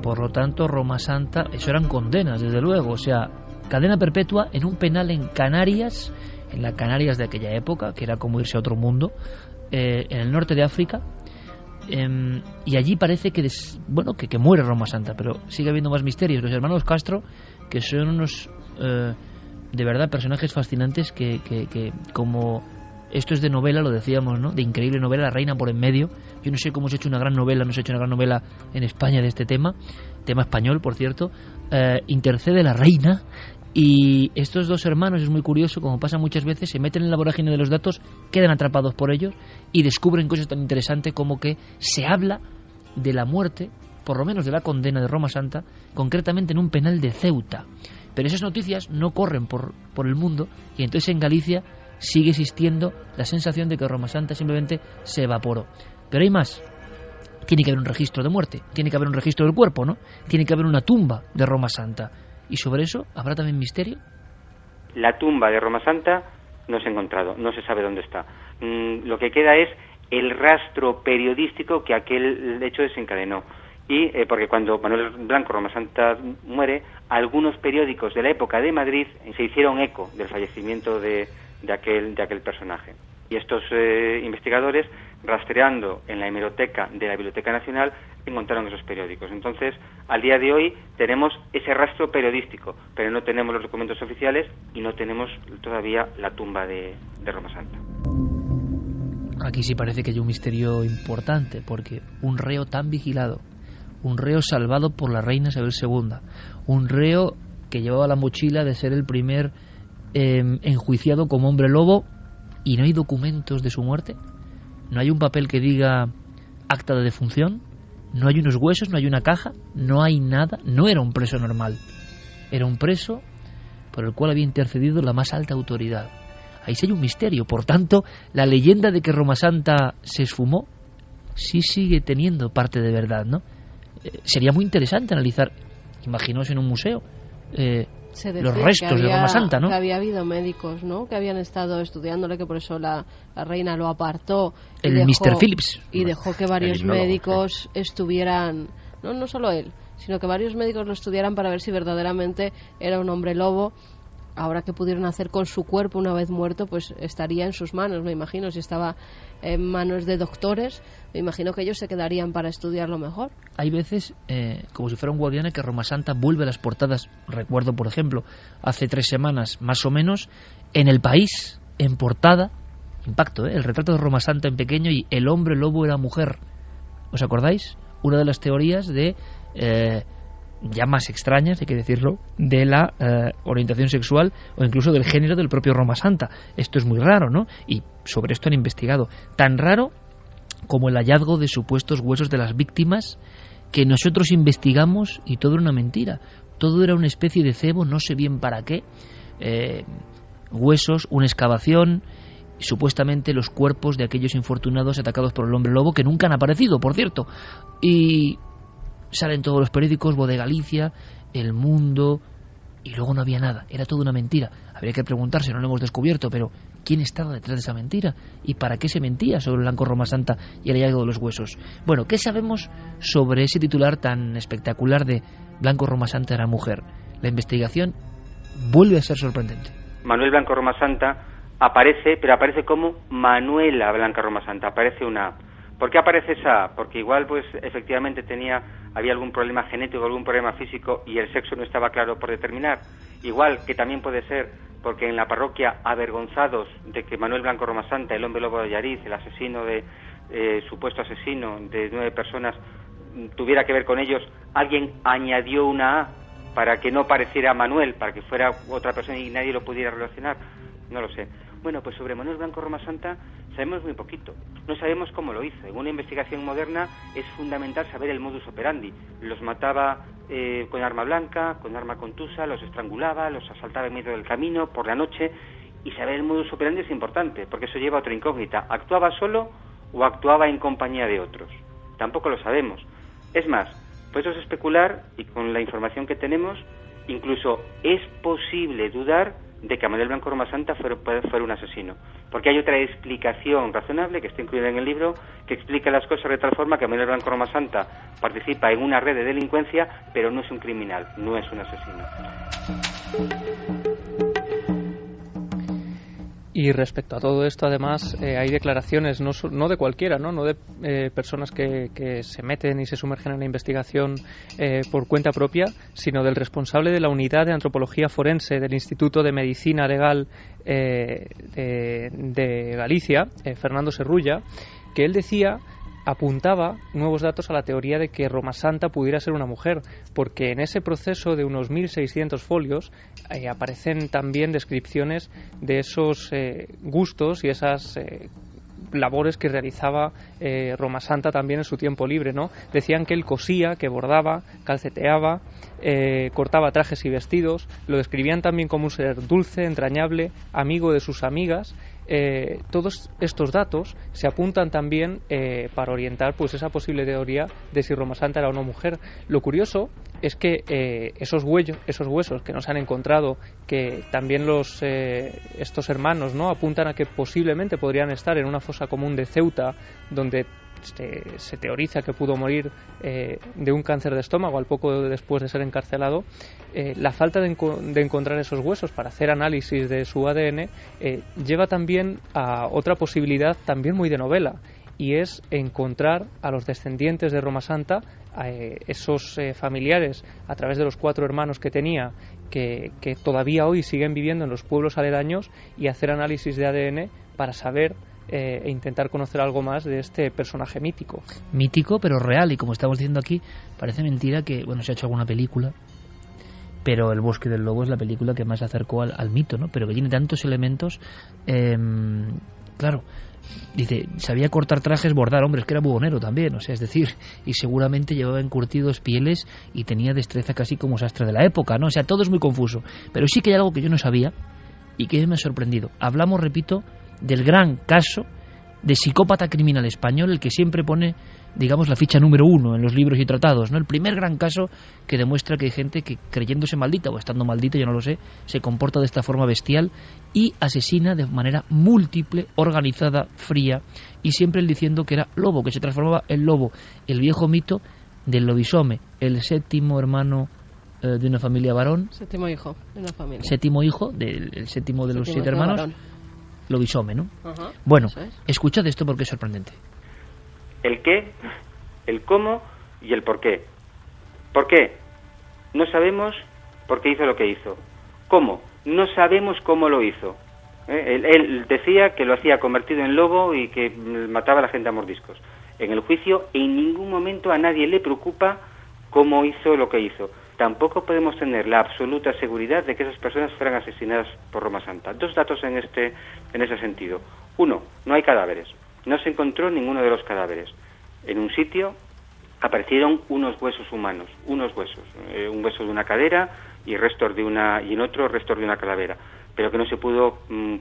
Por lo tanto, Roma Santa, eso eran condenas, desde luego, o sea, cadena perpetua en un penal en Canarias, en las Canarias de aquella época, que era como irse a otro mundo, en el norte de África, y allí parece que muere Roma Santa, pero sigue habiendo más misterios. Los hermanos Castro, que son unos de verdad personajes fascinantes que como esto es de novela, lo decíamos, ¿no? De increíble novela, La reina por en medio. Yo no sé cómo se ha hecho una gran novela, no se ha hecho una gran novela en España de este tema español, por cierto. Intercede la reina. Y estos dos hermanos, es muy curioso, como pasa muchas veces, se meten en la vorágine de los datos, quedan atrapados por ellos y descubren cosas tan interesantes como que se habla de la muerte, por lo menos de la condena de Roma Santa, concretamente en un penal de Ceuta. Pero esas noticias no corren por el mundo y entonces en Galicia sigue existiendo la sensación de que Roma Santa simplemente se evaporó. Pero hay más. Tiene que haber un registro de muerte, tiene que haber un registro del cuerpo, ¿no? Tiene que haber una tumba de Roma Santa. ¿Y sobre eso habrá también misterio? La tumba de Roma Santa no se ha encontrado, no se sabe dónde está. Lo que queda es el rastro periodístico que aquel hecho desencadenó. Y porque cuando Manuel Blanco Roma Santa muere, algunos periódicos de la época de Madrid se hicieron eco del fallecimiento de aquel personaje. Y estos investigadores, rastreando en la hemeroteca de la Biblioteca Nacional, encontraron esos periódicos. Entonces, al día de hoy tenemos ese rastro periodístico, pero no tenemos los documentos oficiales y no tenemos todavía la tumba de Roma Santa. Aquí sí parece que hay un misterio importante, porque un reo tan vigilado, un reo salvado por la reina Isabel II, un reo que llevaba la mochila de ser el primer enjuiciado como hombre lobo, y no hay documentos de su muerte, no hay un papel que diga acta de defunción, no hay unos huesos, no hay una caja, no hay nada. No era un preso normal, era un preso por el cual había intercedido la más alta autoridad. Ahí sí hay un misterio. Por tanto, la leyenda de que Roma Santa se esfumó sí sigue teniendo parte de verdad, ¿no? Sería muy interesante analizar, imaginaos en un museo, los restos de Roma Santa, ¿no? Que había habido médicos, ¿no? Que habían estado estudiándole, que por eso la reina lo apartó. El Mr. Phillips. Y dejó que varios médicos estuvieran, no solo él, sino que varios médicos lo estudiaran para ver si verdaderamente era un hombre lobo. Ahora, ¿qué pudieron hacer con su cuerpo una vez muerto? Pues estaría en sus manos, me imagino. Si estaba en manos de doctores, me imagino que ellos se quedarían para estudiarlo mejor. Hay veces, como si fuera un Guadiana, que Roma Santa vuelve a las portadas. Recuerdo, por ejemplo, hace 3 semanas, más o menos, en El País, en portada, impacto, el retrato de Roma Santa en pequeño y el hombre lobo era mujer. ¿Os acordáis? Una de las teorías de... ya más extrañas, hay que decirlo, de la orientación sexual o incluso del género del propio Roma Santa. Esto es muy raro, ¿no? Y sobre esto han investigado. Tan raro como el hallazgo de supuestos huesos de las víctimas que nosotros investigamos y todo era una mentira. Todo era una especie de cebo, no sé bien para qué. Huesos, una excavación supuestamente los cuerpos de aquellos infortunados atacados por el hombre lobo, que nunca han aparecido, por cierto. Y salen todos los periódicos, Voz de Galicia, El Mundo, y luego no había nada, era toda una mentira. Habría que preguntarse, no lo hemos descubierto, pero ¿quién estaba detrás de esa mentira? ¿Y para qué se mentía sobre el Blanco Roma Santa y el hallazgo de los huesos? Bueno, ¿qué sabemos sobre ese titular tan espectacular de Blanco Roma Santa era mujer? La investigación vuelve a ser sorprendente. Manuel Blanco Roma Santa aparece, pero aparece como Manuela Blanca Roma Santa, aparece una A. ¿Por qué aparece esa A? Porque igual, pues, efectivamente había algún problema genético, algún problema físico y el sexo no estaba claro por determinar. Igual que también puede ser porque en la parroquia, avergonzados de que Manuel Blanco Roma Santa, el hombre lobo de Allariz, el asesino supuesto asesino de 9 personas, tuviera que ver con ellos, alguien añadió una A para que no pareciera Manuel, para que fuera otra persona y nadie lo pudiera relacionar. No lo sé. Bueno, pues sobre Manuel Blanco Roma Santa sabemos muy poquito. No sabemos cómo lo hizo. En una investigación moderna es fundamental saber el modus operandi. Los mataba con arma blanca, con arma contusa, los estrangulaba, los asaltaba en medio del camino, por la noche. Y saber el modus operandi es importante, porque eso lleva a otra incógnita. ¿Actuaba solo o actuaba en compañía de otros? Tampoco lo sabemos. Es más, podemos especular, y con la información que tenemos, incluso es posible dudar de que Manuel Blanco Roma Santa fuera un asesino, porque hay otra explicación razonable que está incluida en el libro que explica las cosas de tal forma que Manuel Blanco Roma Santa participa en una red de delincuencia, pero no es un criminal, no es un asesino. Y respecto a todo esto, además, hay declaraciones no de cualquiera, no de personas que se meten y se sumergen en la investigación por cuenta propia, sino del responsable de la unidad de antropología forense del Instituto de Medicina Legal de Galicia, Fernando Serrulla, que él apuntaba nuevos datos a la teoría de que Roma Santa pudiera ser una mujer, porque en ese proceso de unos 1.600 folios aparecen también descripciones de esos gustos y esas labores que realizaba Roma Santa también en su tiempo libre, ¿no? Decían que él cosía, que bordaba, calceteaba, cortaba trajes y vestidos, lo describían también como un ser dulce, entrañable, amigo de sus amigas. Todos estos datos se apuntan también para orientar pues esa posible teoría de si Roma Santa era o no mujer. Lo curioso es que esos huesos que no se han encontrado, que también estos hermanos apuntan a que posiblemente podrían estar en una fosa común de Ceuta, donde se teoriza que pudo morir de un cáncer de estómago al poco después de ser encarcelado. La falta de encontrar esos huesos para hacer análisis de su ADN lleva también a otra posibilidad también muy de novela, y es encontrar a los descendientes de Roma Santa, a esos familiares a través de los 4 hermanos que tenía, que todavía hoy siguen viviendo en los pueblos aledaños, y hacer análisis de ADN para saber e intentar conocer algo más de este personaje mítico. Mítico, pero real, y como estamos diciendo aquí, parece mentira que, se ha hecho alguna película, pero El Bosque del Lobo es la película que más se acercó al mito, ¿no? Pero que tiene tantos elementos, claro, dice, sabía cortar trajes, bordar, hombre, es que era buhonero también, es decir, y seguramente llevaba encurtidos pieles y tenía destreza casi como sastre de la época, ¿no? O sea, todo es muy confuso, pero sí que hay algo que yo no sabía y que me ha sorprendido. Hablamos, repito, del gran caso de psicópata criminal español, el que siempre pone, digamos, la ficha número 1 en los libros y tratados, ¿no? El primer gran caso que demuestra que hay gente que, creyéndose maldita o estando maldita, yo no lo sé, se comporta de esta forma bestial y asesina de manera múltiple, organizada, fría, y siempre él diciendo que era lobo, que se transformaba en lobo. El viejo mito del lobisome, el 7º hermano de una familia varón. 7º hijo de una familia. 7º hijo, el 7º de los 7 hermanos. Varón. Lobisome, ¿no? Ajá, bueno, escuchad esto porque es sorprendente. El qué, el cómo y el por qué. ¿Por qué? No sabemos por qué hizo lo que hizo. ¿Cómo? No sabemos cómo lo hizo. Él decía que lo hacía convertido en lobo y que mataba a la gente a mordiscos. En el juicio en ningún momento a nadie le preocupa cómo hizo lo que hizo. Tampoco podemos tener la absoluta seguridad de que esas personas fueran asesinadas por Roma Santa. 2 datos en ese sentido. 1, no hay cadáveres. No se encontró ninguno de los cadáveres. En un sitio aparecieron unos huesos humanos, un hueso de una cadera y en otro restos de una calavera. pero que no se pudo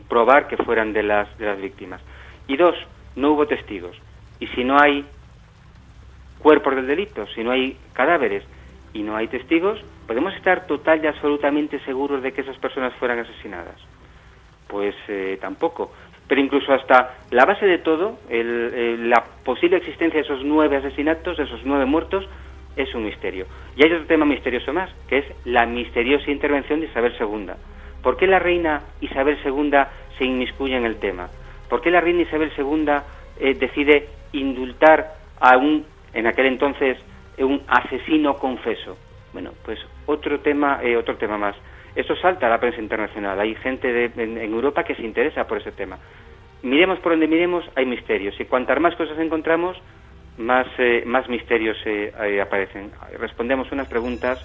probar que fueran de las víctimas. Y 2, no hubo testigos. Y si no hay cuerpos del delito, si no hay cadáveres y no hay testigos, ¿podemos estar total y absolutamente seguros de que esas personas fueran asesinadas? Pues tampoco. Pero incluso hasta la base de todo, la posible existencia de esos 9 asesinatos, de esos 9 muertos, es un misterio. Y hay otro tema misterioso más, que es la misteriosa intervención de Isabel II. ¿Por qué la reina Isabel II se inmiscuye en el tema? ¿Por qué la reina Isabel II decide indultar a en aquel entonces, un asesino confeso? Bueno, pues otro tema más. Eso salta a la prensa internacional. Hay gente en Europa que se interesa por ese tema. Miremos por donde miremos, hay misterios. Y cuantas más cosas encontramos, más misterios aparecen. Respondemos unas preguntas,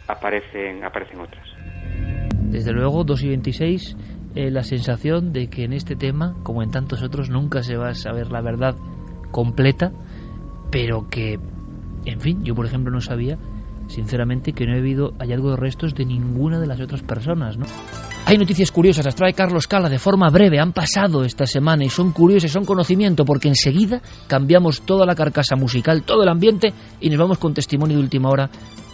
aparecen otras. Desde luego, 2:26, la sensación de que en este tema, como en tantos otros, nunca se va a saber la verdad completa, pero que, en fin, yo por ejemplo no sabía, sinceramente, que no he habido hallazgo de restos de ninguna de las otras personas, ¿no? Hay noticias curiosas, las trae Carlos Cala de forma breve, han pasado esta semana y son curiosas, son conocimiento, porque enseguida cambiamos toda la carcasa musical, todo el ambiente, y nos vamos con testimonio de última hora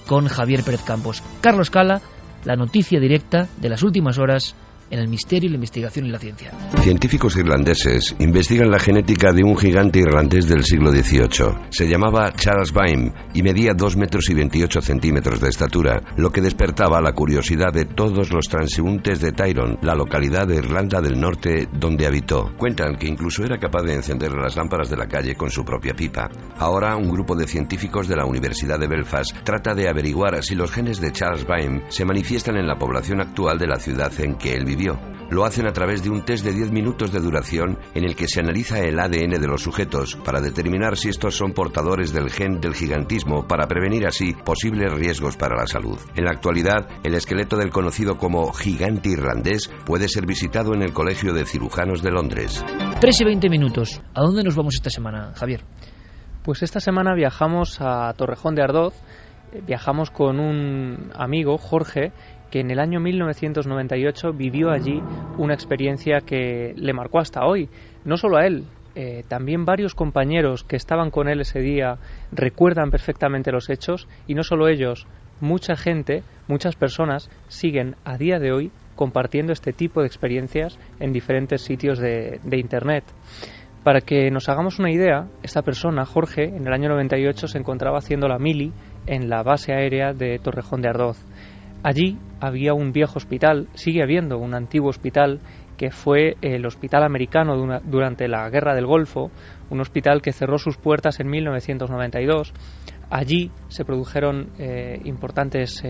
con Javier Pérez Campos. Carlos Cala, la noticia directa de las últimas horas en el misterio, la investigación y la ciencia. Científicos irlandeses investigan la genética de un gigante irlandés del siglo XVIII. Se llamaba Charles Bain y medía 2 metros y 28 centímetros de estatura, lo que despertaba la curiosidad de todos los transeúntes de Tyrone, la localidad de Irlanda del Norte donde habitó. Cuentan que incluso era capaz de encender las lámparas de la calle con su propia pipa. Ahora, un grupo de científicos de la Universidad de Belfast trata de averiguar si los genes de Charles Bain se manifiestan en la población actual de la ciudad en que él vivió. Lo hacen a través de un test de 10 minutos de duración en el que se analiza el ADN de los sujetos para determinar si estos son portadores del gen del gigantismo, para prevenir así posibles riesgos para la salud. En la actualidad, el esqueleto del conocido como gigante irlandés puede ser visitado en el Colegio de Cirujanos de Londres. 3:20. ¿A dónde nos vamos esta semana, Javier? Pues esta semana viajamos a Torrejón de Ardoz, viajamos con un amigo, Jorge, que en el año 1998 vivió allí una experiencia que le marcó hasta hoy. No solo a él, también varios compañeros que estaban con él ese día recuerdan perfectamente los hechos, y no solo ellos, mucha gente, muchas personas siguen a día de hoy compartiendo este tipo de experiencias en diferentes sitios de Internet. Para que nos hagamos una idea, esta persona, Jorge, en el año 98 se encontraba haciendo la mili en la base aérea de Torrejón de Ardoz. Allí había un viejo hospital, sigue habiendo un antiguo hospital, que fue el Hospital Americano durante la Guerra del Golfo, un hospital que cerró sus puertas en 1992. Allí se produjeron importantes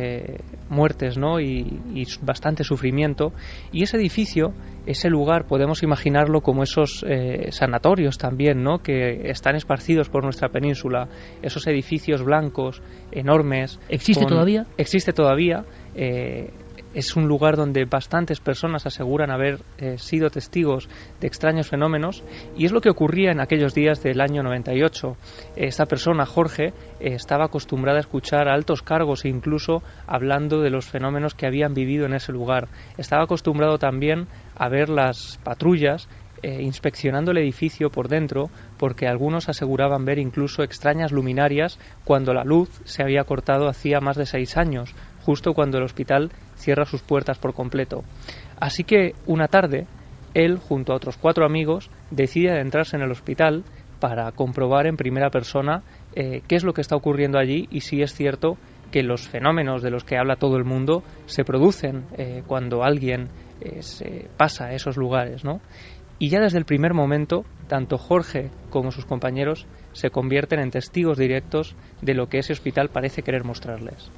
muertes, ¿no? y bastante sufrimiento, y ese edificio, ese lugar, podemos imaginarlo como esos sanatorios también, ¿no? que están esparcidos por nuestra península, esos edificios blancos, enormes. ¿Existe todavía? Existe todavía. Es un lugar donde bastantes personas aseguran haber sido testigos de extraños fenómenos, y es lo que ocurría en aquellos días del año 98. Esta persona, Jorge, estaba acostumbrada a escuchar a altos cargos e incluso hablando de los fenómenos que habían vivido en ese lugar. Estaba acostumbrado también a ver las patrullas inspeccionando el edificio por dentro, porque algunos aseguraban ver incluso extrañas luminarias cuando la luz se había cortado hacía más de 6 años, justo cuando el hospital cierra sus puertas por completo. Así que una tarde, él, junto a otros 4 amigos, decide adentrarse en el hospital para comprobar en primera persona qué es lo que está ocurriendo allí y si es cierto que los fenómenos de los que habla todo el mundo se producen cuando alguien se pasa a esos lugares, ¿no? Y ya desde el primer momento, tanto Jorge como sus compañeros se convierten en testigos directos de lo que ese hospital parece querer mostrarles.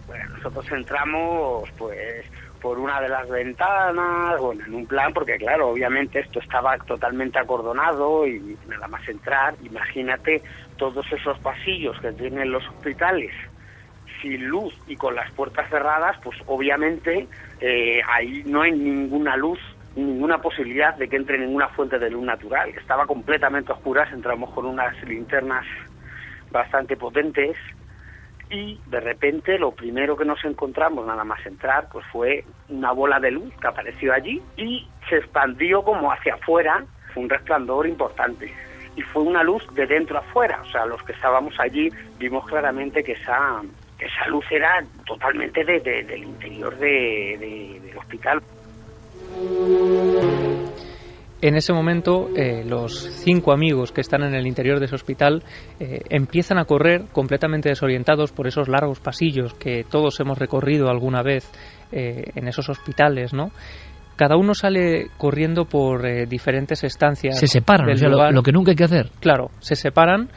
Bueno, nosotros entramos pues por una de las ventanas, bueno, en un plan, porque claro, obviamente esto estaba totalmente acordonado y nada más entrar, imagínate todos esos pasillos que tienen los hospitales sin luz y con las puertas cerradas, pues obviamente ahí no hay ninguna luz, ninguna posibilidad de que entre ninguna fuente de luz natural. Estaba completamente oscuras, entramos con unas linternas bastante potentes y de repente lo primero que nos encontramos nada más entrar pues fue una bola de luz que apareció allí y se expandió como hacia afuera, fue un resplandor importante y fue una luz de dentro a afuera, o sea, los que estábamos allí vimos claramente que esa luz era totalmente del interior del hospital. En ese momento, los 5 amigos que están en el interior de ese hospital empiezan a correr completamente desorientados por esos largos pasillos que todos hemos recorrido alguna vez en esos hospitales, ¿no? Cada uno sale corriendo por diferentes estancias. Se separan, del o sea, lugar. lo que nunca hay que hacer. Claro, se separan,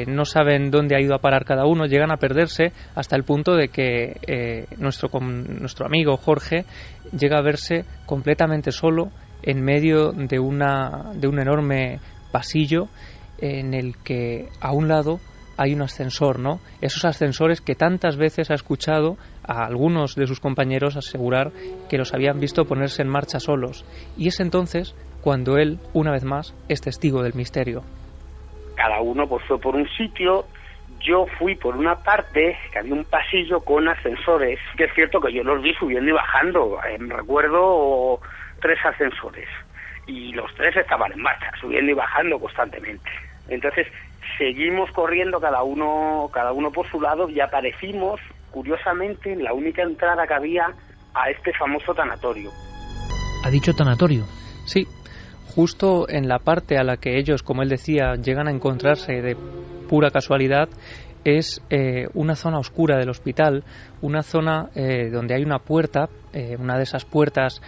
no saben dónde ha ido a parar cada uno, llegan a perderse hasta el punto de que nuestro amigo Jorge llega a verse completamente solo en medio de un enorme pasillo en el que a un lado hay un ascensor, ¿no? Esos ascensores que tantas veces ha escuchado a algunos de sus compañeros asegurar que los habían visto ponerse en marcha solos. Y es entonces cuando él, una vez más, es testigo del misterio. Cada uno pues fue por un sitio. Yo fui por una parte, que había un pasillo con ascensores, que es cierto que yo los vi subiendo y bajando. Recuerdo 3 ascensores y los 3 estaban en marcha, subiendo y bajando constantemente. Entonces seguimos corriendo cada uno por su lado y aparecimos, curiosamente, en la única entrada que había a este famoso tanatorio. ¿Ha dicho tanatorio? Sí, justo en la parte a la que ellos, como él decía, llegan a encontrarse de pura casualidad, es una zona oscura del hospital, una zona donde hay una puerta, una de esas puertas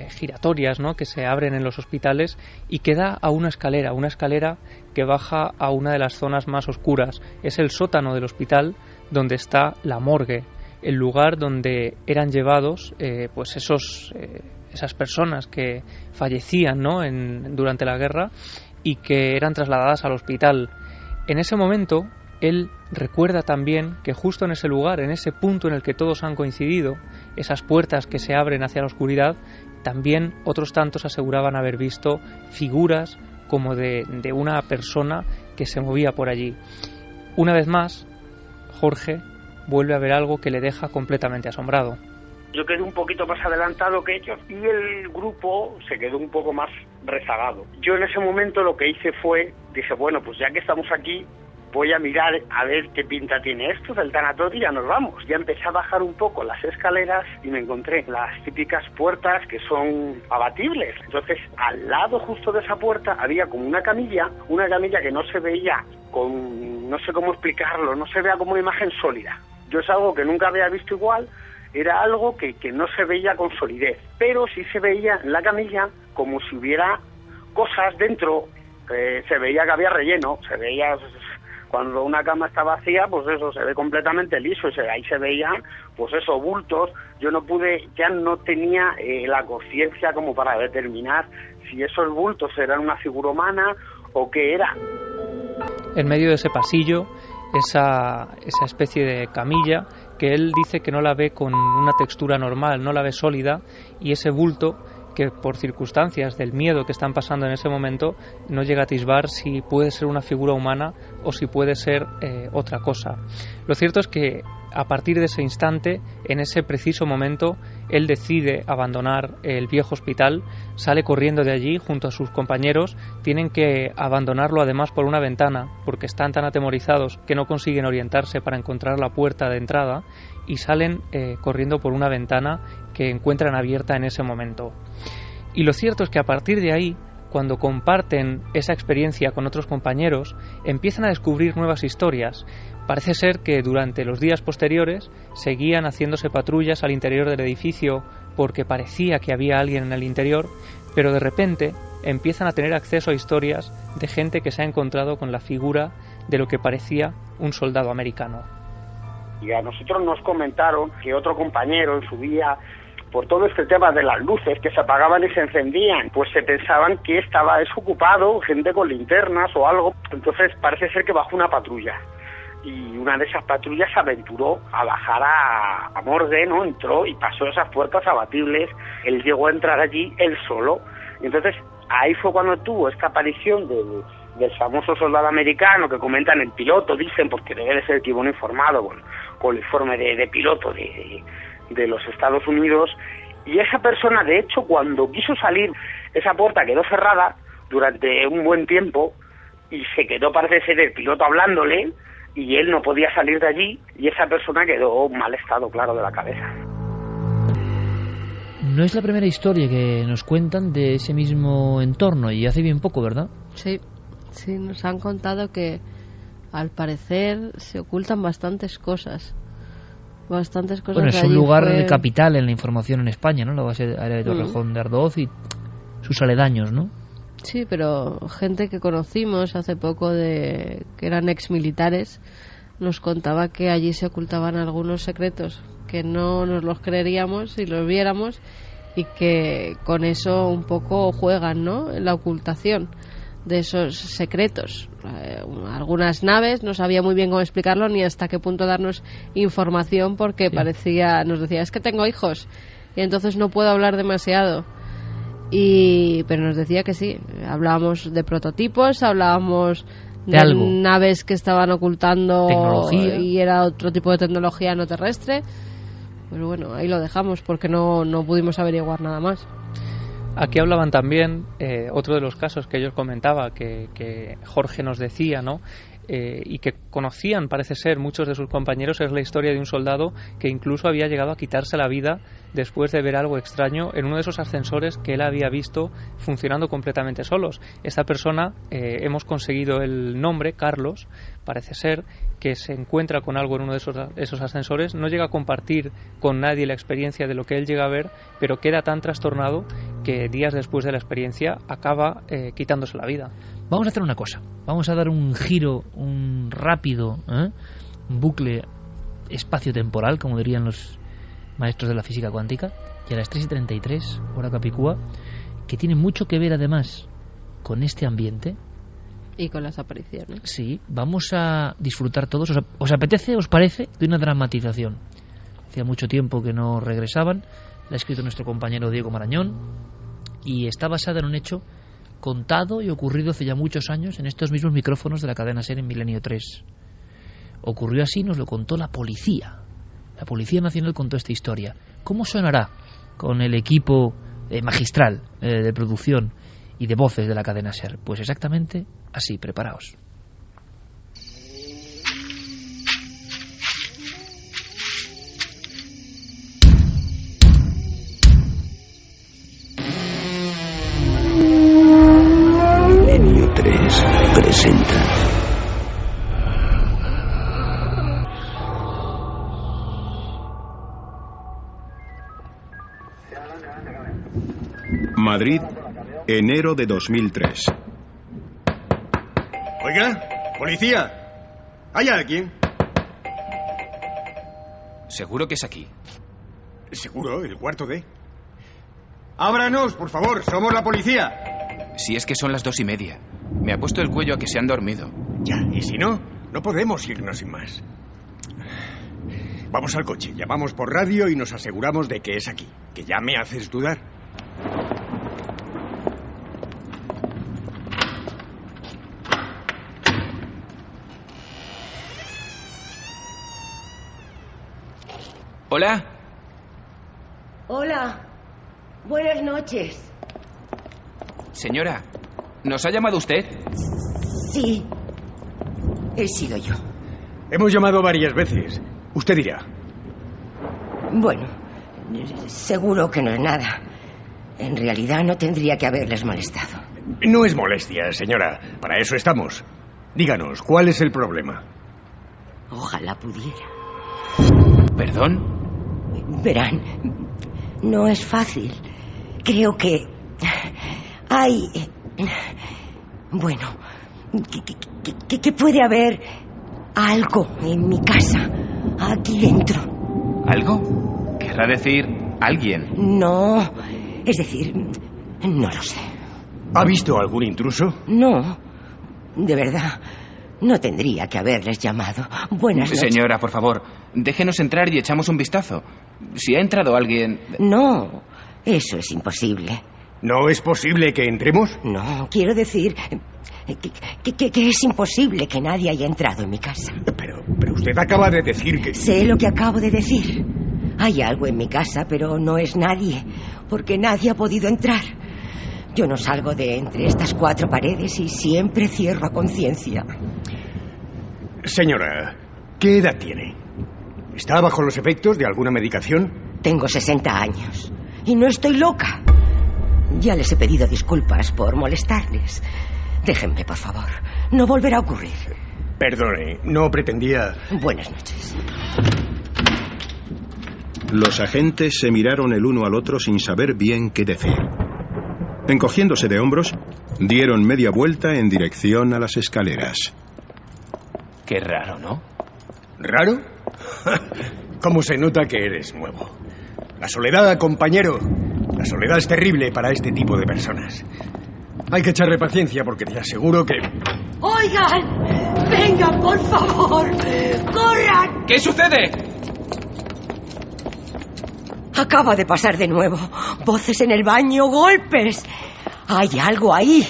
giratorias, ¿no?, que se abren en los hospitales y que da a una escalera que baja a una de las zonas más oscuras. Es el sótano del hospital donde está la morgue, el lugar donde eran llevados pues esas personas que fallecían, ¿no?, durante la guerra y que eran trasladadas al hospital. En ese momento él recuerda también que justo en ese lugar, en ese punto en el que todos han coincidido, esas puertas que se abren hacia la oscuridad, también otros tantos aseguraban haber visto figuras como de una persona que se movía por allí. Una vez más, Jorge vuelve a ver algo que le deja completamente asombrado. Yo quedé un poquito más adelantado que ellos y el grupo se quedó un poco más rezagado. Yo en ese momento lo que hice fue, dije, bueno, pues ya que estamos aquí, voy a mirar a ver qué pinta tiene esto del tanatorio y ya nos vamos. Ya empecé a bajar un poco las escaleras y me encontré las típicas puertas que son abatibles. Entonces, al lado justo de esa puerta había como una camilla que no se veía no sé cómo explicarlo, no se veía como una imagen sólida. Yo es algo que nunca había visto igual, era algo que no se veía con solidez, pero sí se veía en la camilla como si hubiera cosas dentro, se veía que había relleno, se veía... Cuando una cama está vacía, pues eso, se ve completamente liso, ahí se veían, pues eso, bultos. Yo ya no tenía la conciencia como para determinar si esos bultos eran una figura humana o qué era. En medio de ese pasillo, esa especie de camilla que él dice que no la ve con una textura normal, no la ve sólida, y ese bulto que por circunstancias del miedo que están pasando en ese momento no llega a atisbar si puede ser una figura humana o si puede ser otra cosa. Lo cierto es que a partir de ese instante, en ese preciso momento, él decide abandonar el viejo hospital, sale corriendo de allí junto a sus compañeros, tienen que abandonarlo además por una ventana porque están tan atemorizados que no consiguen orientarse para encontrar la puerta de entrada y salen corriendo por una ventana que encuentran abierta en ese momento. Y lo cierto es que a partir de ahí, cuando comparten esa experiencia con otros compañeros, empiezan a descubrir nuevas historias. Parece ser que durante los días posteriores seguían haciéndose patrullas al interior del edificio porque parecía que había alguien en el interior, pero de repente empiezan a tener acceso a historias de gente que se ha encontrado con la figura de lo que parecía un soldado americano. Y a nosotros nos comentaron que otro compañero en su día, por todo este tema de las luces que se apagaban y se encendían, pues se pensaban que estaba desocupado, gente con linternas o algo. Entonces parece ser que bajó una patrulla y una de esas patrullas se aventuró a bajar a morgue, ¿no? Entró y pasó esas puertas abatibles. Él llegó a entrar allí él solo. Y entonces ahí fue cuando tuvo esta aparición del famoso soldado americano que comentan el piloto, dicen, porque debe de ser el que iba informado con el informe de piloto de los Estados Unidos. Y esa persona, de hecho, cuando quiso salir, esa puerta quedó cerrada durante un buen tiempo y se quedó, parece ser, el piloto hablándole y él no podía salir de allí y esa persona quedó en mal estado, claro, de la cabeza. No es la primera historia que nos cuentan de ese mismo entorno y hace bien poco, ¿verdad? Sí, nos han contado que al parecer se ocultan bastantes cosas. Bueno, es un lugar capital en la información en España, ¿no? La base aérea de Torrejón de Ardoz y sus aledaños, ¿no? Sí, pero gente que conocimos hace poco que eran exmilitares nos contaba que allí se ocultaban algunos secretos que no nos los creeríamos si los viéramos y que con eso un poco juegan, ¿no? En la ocultación de esos secretos. Algunas naves no sabía muy bien cómo explicarlo ni hasta qué punto darnos información porque nos decía, es que tengo hijos y entonces no puedo hablar demasiado. Pero nos decía que sí, hablábamos de prototipos, hablábamos de naves que estaban ocultando tecnología y era otro tipo de tecnología no terrestre. Pero bueno, ahí lo dejamos porque no pudimos averiguar nada más. Aquí hablaban también, otro de los casos que yo comentaba, que Jorge nos decía, ¿no? Y que conocían, parece ser, muchos de sus compañeros, es la historia de un soldado que incluso había llegado a quitarse la vida después de ver algo extraño en uno de esos ascensores que él había visto funcionando completamente solos. Esta persona, hemos conseguido el nombre, Carlos, parece ser, que se encuentra con algo en uno de esos ascensores, no llega a compartir con nadie la experiencia de lo que él llega a ver, pero queda tan trastornado que días después de la experiencia acaba quitándose la vida. Vamos a hacer una cosa, vamos a dar un giro, un rápido, un bucle espacio-temporal, como dirían los maestros de la física cuántica, y a las 3:33, hora Capicúa, que tiene mucho que ver además con este ambiente. Y con las apariciones. Sí, vamos a disfrutar todos. ¿Os apetece, os parece, de una dramatización? Hacía mucho tiempo que no regresaban, la ha escrito nuestro compañero Diego Marañón, y está basada en un hecho contado y ocurrido hace ya muchos años en estos mismos micrófonos de la cadena SER en Milenio 3. Ocurrió así, nos lo contó la policía. La Policía Nacional contó esta historia. ¿Cómo sonará con el equipo magistral de producción y de voces de la cadena SER? Pues exactamente así, preparaos. Milenio 3 presenta Madrid, enero de 2003. Oiga, policía, ¿hay alguien? Seguro que es aquí. Seguro, el cuarto D. Ábranos, por favor, somos la policía. Si es que son las 2:30. Me ha puesto el cuello a que se han dormido. Ya, y si no, no podemos irnos sin más. Vamos al coche, llamamos por radio y nos aseguramos de que es aquí. Que ya me haces dudar. Hola. Hola. Buenas noches. Señora, ¿nos ha llamado usted? Sí. He sido yo. Hemos llamado varias veces. Usted dirá. Bueno, seguro que no es nada. En realidad no tendría que haberles molestado. No es molestia, señora. Para eso estamos. Díganos, ¿cuál es el problema? Ojalá pudiera. ¿Perdón? Verán, no es fácil. Creo que hay... Bueno, que puede haber algo en mi casa, aquí dentro. ¿Algo? ¿Querrá decir alguien? No, es decir, no lo sé. ¿Ha visto algún intruso? No, de verdad, no tendría que haberles llamado. Buenas noches. Señora, por favor, déjenos entrar y echamos un vistazo. Si ha entrado alguien... No, eso es imposible. ¿No es posible que entremos? No, quiero decir, Que es imposible que nadie haya entrado en mi casa. Pero usted acaba de decir que... Sé lo que acabo de decir. Hay algo en mi casa, pero no es nadie, porque nadie ha podido entrar. Yo no salgo de entre estas 4 paredes y siempre cierro a conciencia. Señora, ¿qué edad tiene? ¿Está bajo los efectos de alguna medicación? Tengo 60 años y no estoy loca. Ya les he pedido disculpas por molestarles. Déjenme, por favor. No volverá a ocurrir. Perdone, no pretendía... Buenas noches. Los agentes se miraron el uno al otro sin saber bien qué decir. Encogiéndose de hombros, dieron media vuelta en dirección a las escaleras. Qué raro, ¿no? ¿Raro? ¿Cómo se nota que eres nuevo? La soledad, compañero. La soledad es terrible para este tipo de personas. Hay que echarle paciencia porque te aseguro que... ¡Oigan! ¡Vengan, por favor! ¡Corran! ¿Qué sucede? Acaba de pasar de nuevo. Voces en el baño, golpes. Hay algo ahí.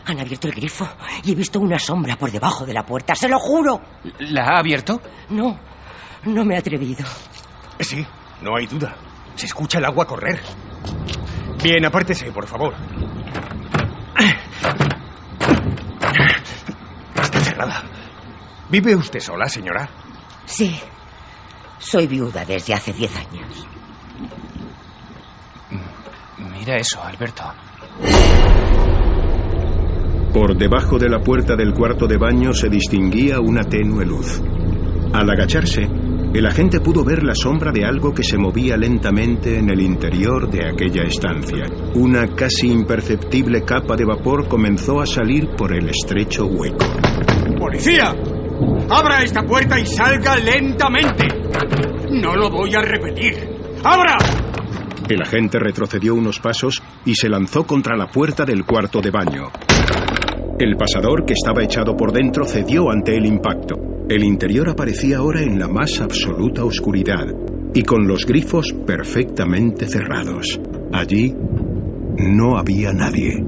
Han abierto el grifo y he visto una sombra por debajo de la puerta, se lo juro. ¿La ha abierto? No me he atrevido. Sí, no hay duda. Se escucha el agua correr. Bien, apártese, por favor. Está cerrada. ¿Vive usted sola, señora? Sí. Soy viuda desde hace 10 años. Mira eso, Alberto. Por debajo de la puerta del cuarto de baño se distinguía una tenue luz. Al agacharse, el agente pudo ver la sombra de algo que se movía lentamente en el interior de aquella estancia. Una casi imperceptible capa de vapor comenzó a salir por el estrecho hueco. ¡Policía! ¡Abra esta puerta y salga lentamente! ¡No lo voy a repetir! ¡Abra! El agente retrocedió unos pasos y se lanzó contra la puerta del cuarto de baño. El pasador, que estaba echado por dentro, cedió ante el impacto. El interior aparecía ahora en la más absoluta oscuridad y con los grifos perfectamente cerrados. Allí no había nadie.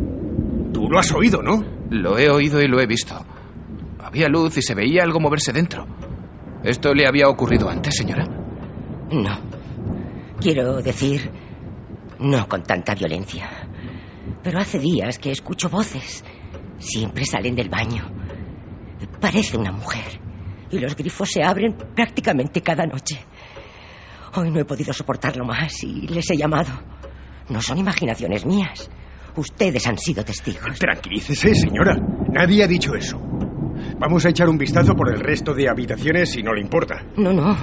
Tú lo has oído, ¿no? Lo he oído y lo he visto. Había luz y se veía algo moverse dentro. ¿Esto le había ocurrido antes, señora? No. Quiero decir, no con tanta violencia. Pero hace días que escucho voces. Siempre salen del baño. Parece una mujer. Y los grifos se abren prácticamente cada noche. Hoy no he podido soportarlo más y les he llamado. No son imaginaciones mías. Ustedes han sido testigos. Tranquilícese, señora. Nadie ha dicho eso. Vamos a echar un vistazo por el resto de habitaciones si no le importa. No,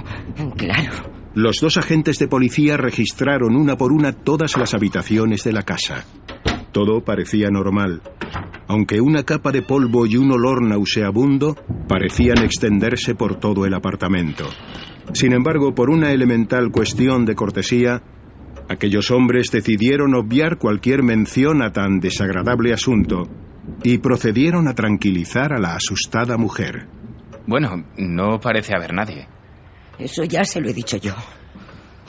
claro. Los 2 agentes de policía registraron una por una todas las habitaciones de la casa. Todo parecía normal, aunque una capa de polvo y un olor nauseabundo parecían extenderse por todo el apartamento. Sin embargo, por una elemental cuestión de cortesía, aquellos hombres decidieron obviar cualquier mención a tan desagradable asunto y procedieron a tranquilizar a la asustada mujer. Bueno, no parece haber nadie. Eso ya se lo he dicho yo.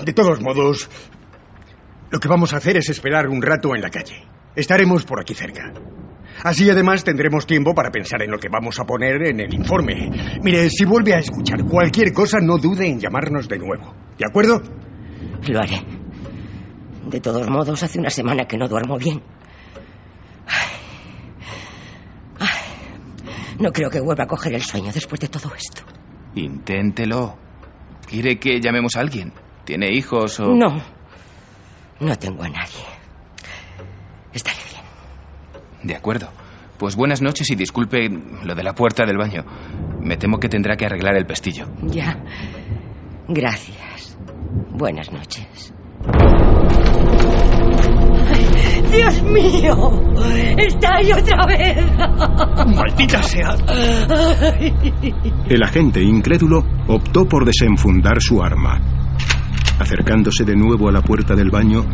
De todos modos, lo que vamos a hacer es esperar un rato en la calle. Estaremos por aquí cerca. Así además tendremos tiempo para pensar en lo que vamos a poner en el informe. Mire, si vuelve a escuchar cualquier cosa, no dude en llamarnos de nuevo. ¿De acuerdo? Lo haré. De todos modos, hace una semana que no duermo bien. No creo que vuelva a coger el sueño después de todo esto. Inténtelo. ¿Quiere que llamemos a alguien? ¿Tiene hijos o...? No tengo a nadie. Estaré bien. De acuerdo. Pues buenas noches y disculpe lo de la puerta del baño. Me temo que tendrá que arreglar el pestillo. Ya. Gracias. Buenas noches. ¡Ay, Dios mío! ¡Está ahí otra vez! ¡Maldita sea! El agente, incrédulo, optó por desenfundar su arma. Acercándose de nuevo a la puerta del baño,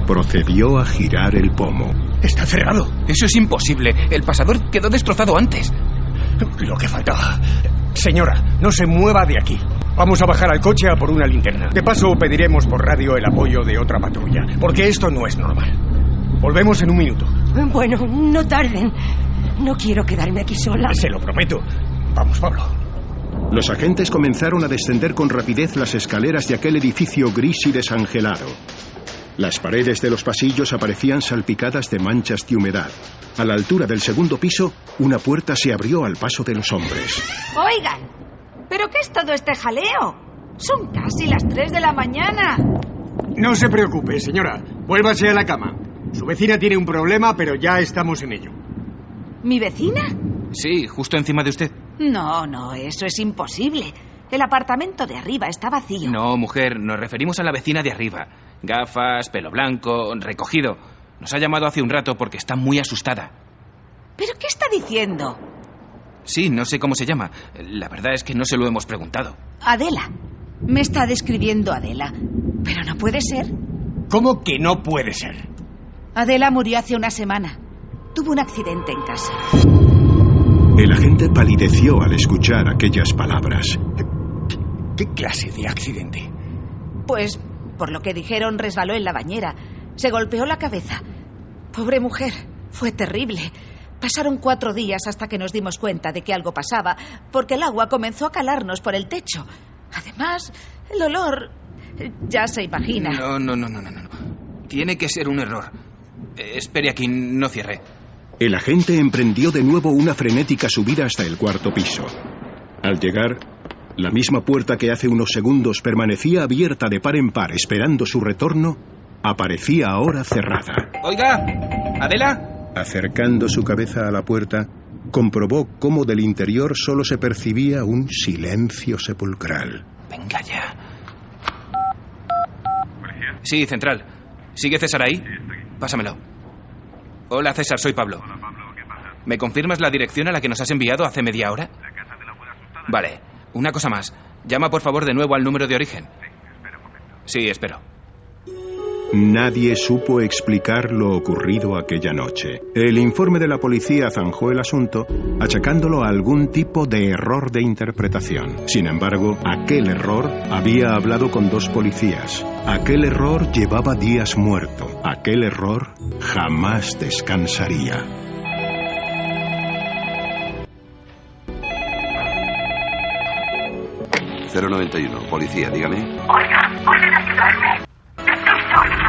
procedió a girar el pomo. ¡Está cerrado! Eso es imposible. El pasador quedó destrozado antes. Lo que faltaba. Señora, no se mueva de aquí. Vamos a bajar al coche a por una linterna. De paso, pediremos por radio el apoyo de otra patrulla, porque esto no es normal. Volvemos en un minuto. Bueno, no tarden. No quiero quedarme aquí sola. Se lo prometo. Vamos, Pablo. Los agentes comenzaron a descender con rapidez las escaleras de aquel edificio gris y desangelado. Las paredes de los pasillos aparecían salpicadas de manchas de humedad. A la altura del segundo piso, una puerta se abrió al paso de los hombres. Oigan, ¿pero qué es todo este jaleo? Son casi las 3 de la mañana. No se preocupe, señora. Vuélvase a la cama. Su vecina tiene un problema, pero ya estamos en ello. ¿Mi vecina? Sí, justo encima de usted. No, eso es imposible. El apartamento de arriba está vacío. No, mujer, nos referimos a la vecina de arriba. Gafas, pelo blanco, recogido. Nos ha llamado hace un rato porque está muy asustada. ¿Pero qué está diciendo? Sí, no sé cómo se llama. La verdad es que no se lo hemos preguntado. Adela. Me está describiendo Adela. Pero no puede ser. ¿Cómo que no puede ser? Adela murió hace una semana. Tuvo un accidente en casa. El agente palideció al escuchar aquellas palabras. ¿Qué clase de accidente? Pues, por lo que dijeron, resbaló en la bañera. Se golpeó la cabeza. Pobre mujer, fue terrible. Pasaron 4 días hasta que nos dimos cuenta de que algo pasaba, porque el agua comenzó a calarnos por el techo. Además, el olor... ya se imagina. No. Tiene que ser un error. Espere aquí, no cierre. El agente emprendió de nuevo una frenética subida hasta el 4º piso. Al llegar, la misma puerta que hace unos segundos permanecía abierta de par en par esperando su retorno, aparecía ahora cerrada. Oiga, Adela. Acercando su cabeza a la puerta, comprobó cómo del interior solo se percibía un silencio sepulcral. Venga ya. Sí, central. ¿Sigue César ahí? Pásamelo. Hola, César, soy Pablo. Hola, Pablo, ¿qué pasa? ¿Me confirmas la dirección a la que nos has enviado hace media hora? La casa de la abuela asustada. Vale. Una cosa más. Llama, por favor, de nuevo al número de origen. Sí, espera un momento. Sí, espero. Nadie supo explicar lo ocurrido aquella noche. El informe de la policía zanjó el asunto, achacándolo a algún tipo de error de interpretación. Sin embargo, aquel error había hablado con 2 policías. Aquel error llevaba días muerto. Aquel error jamás descansaría. ...091, policía, dígame. Oiga, ¿pueden ayudarme? Estoy sola.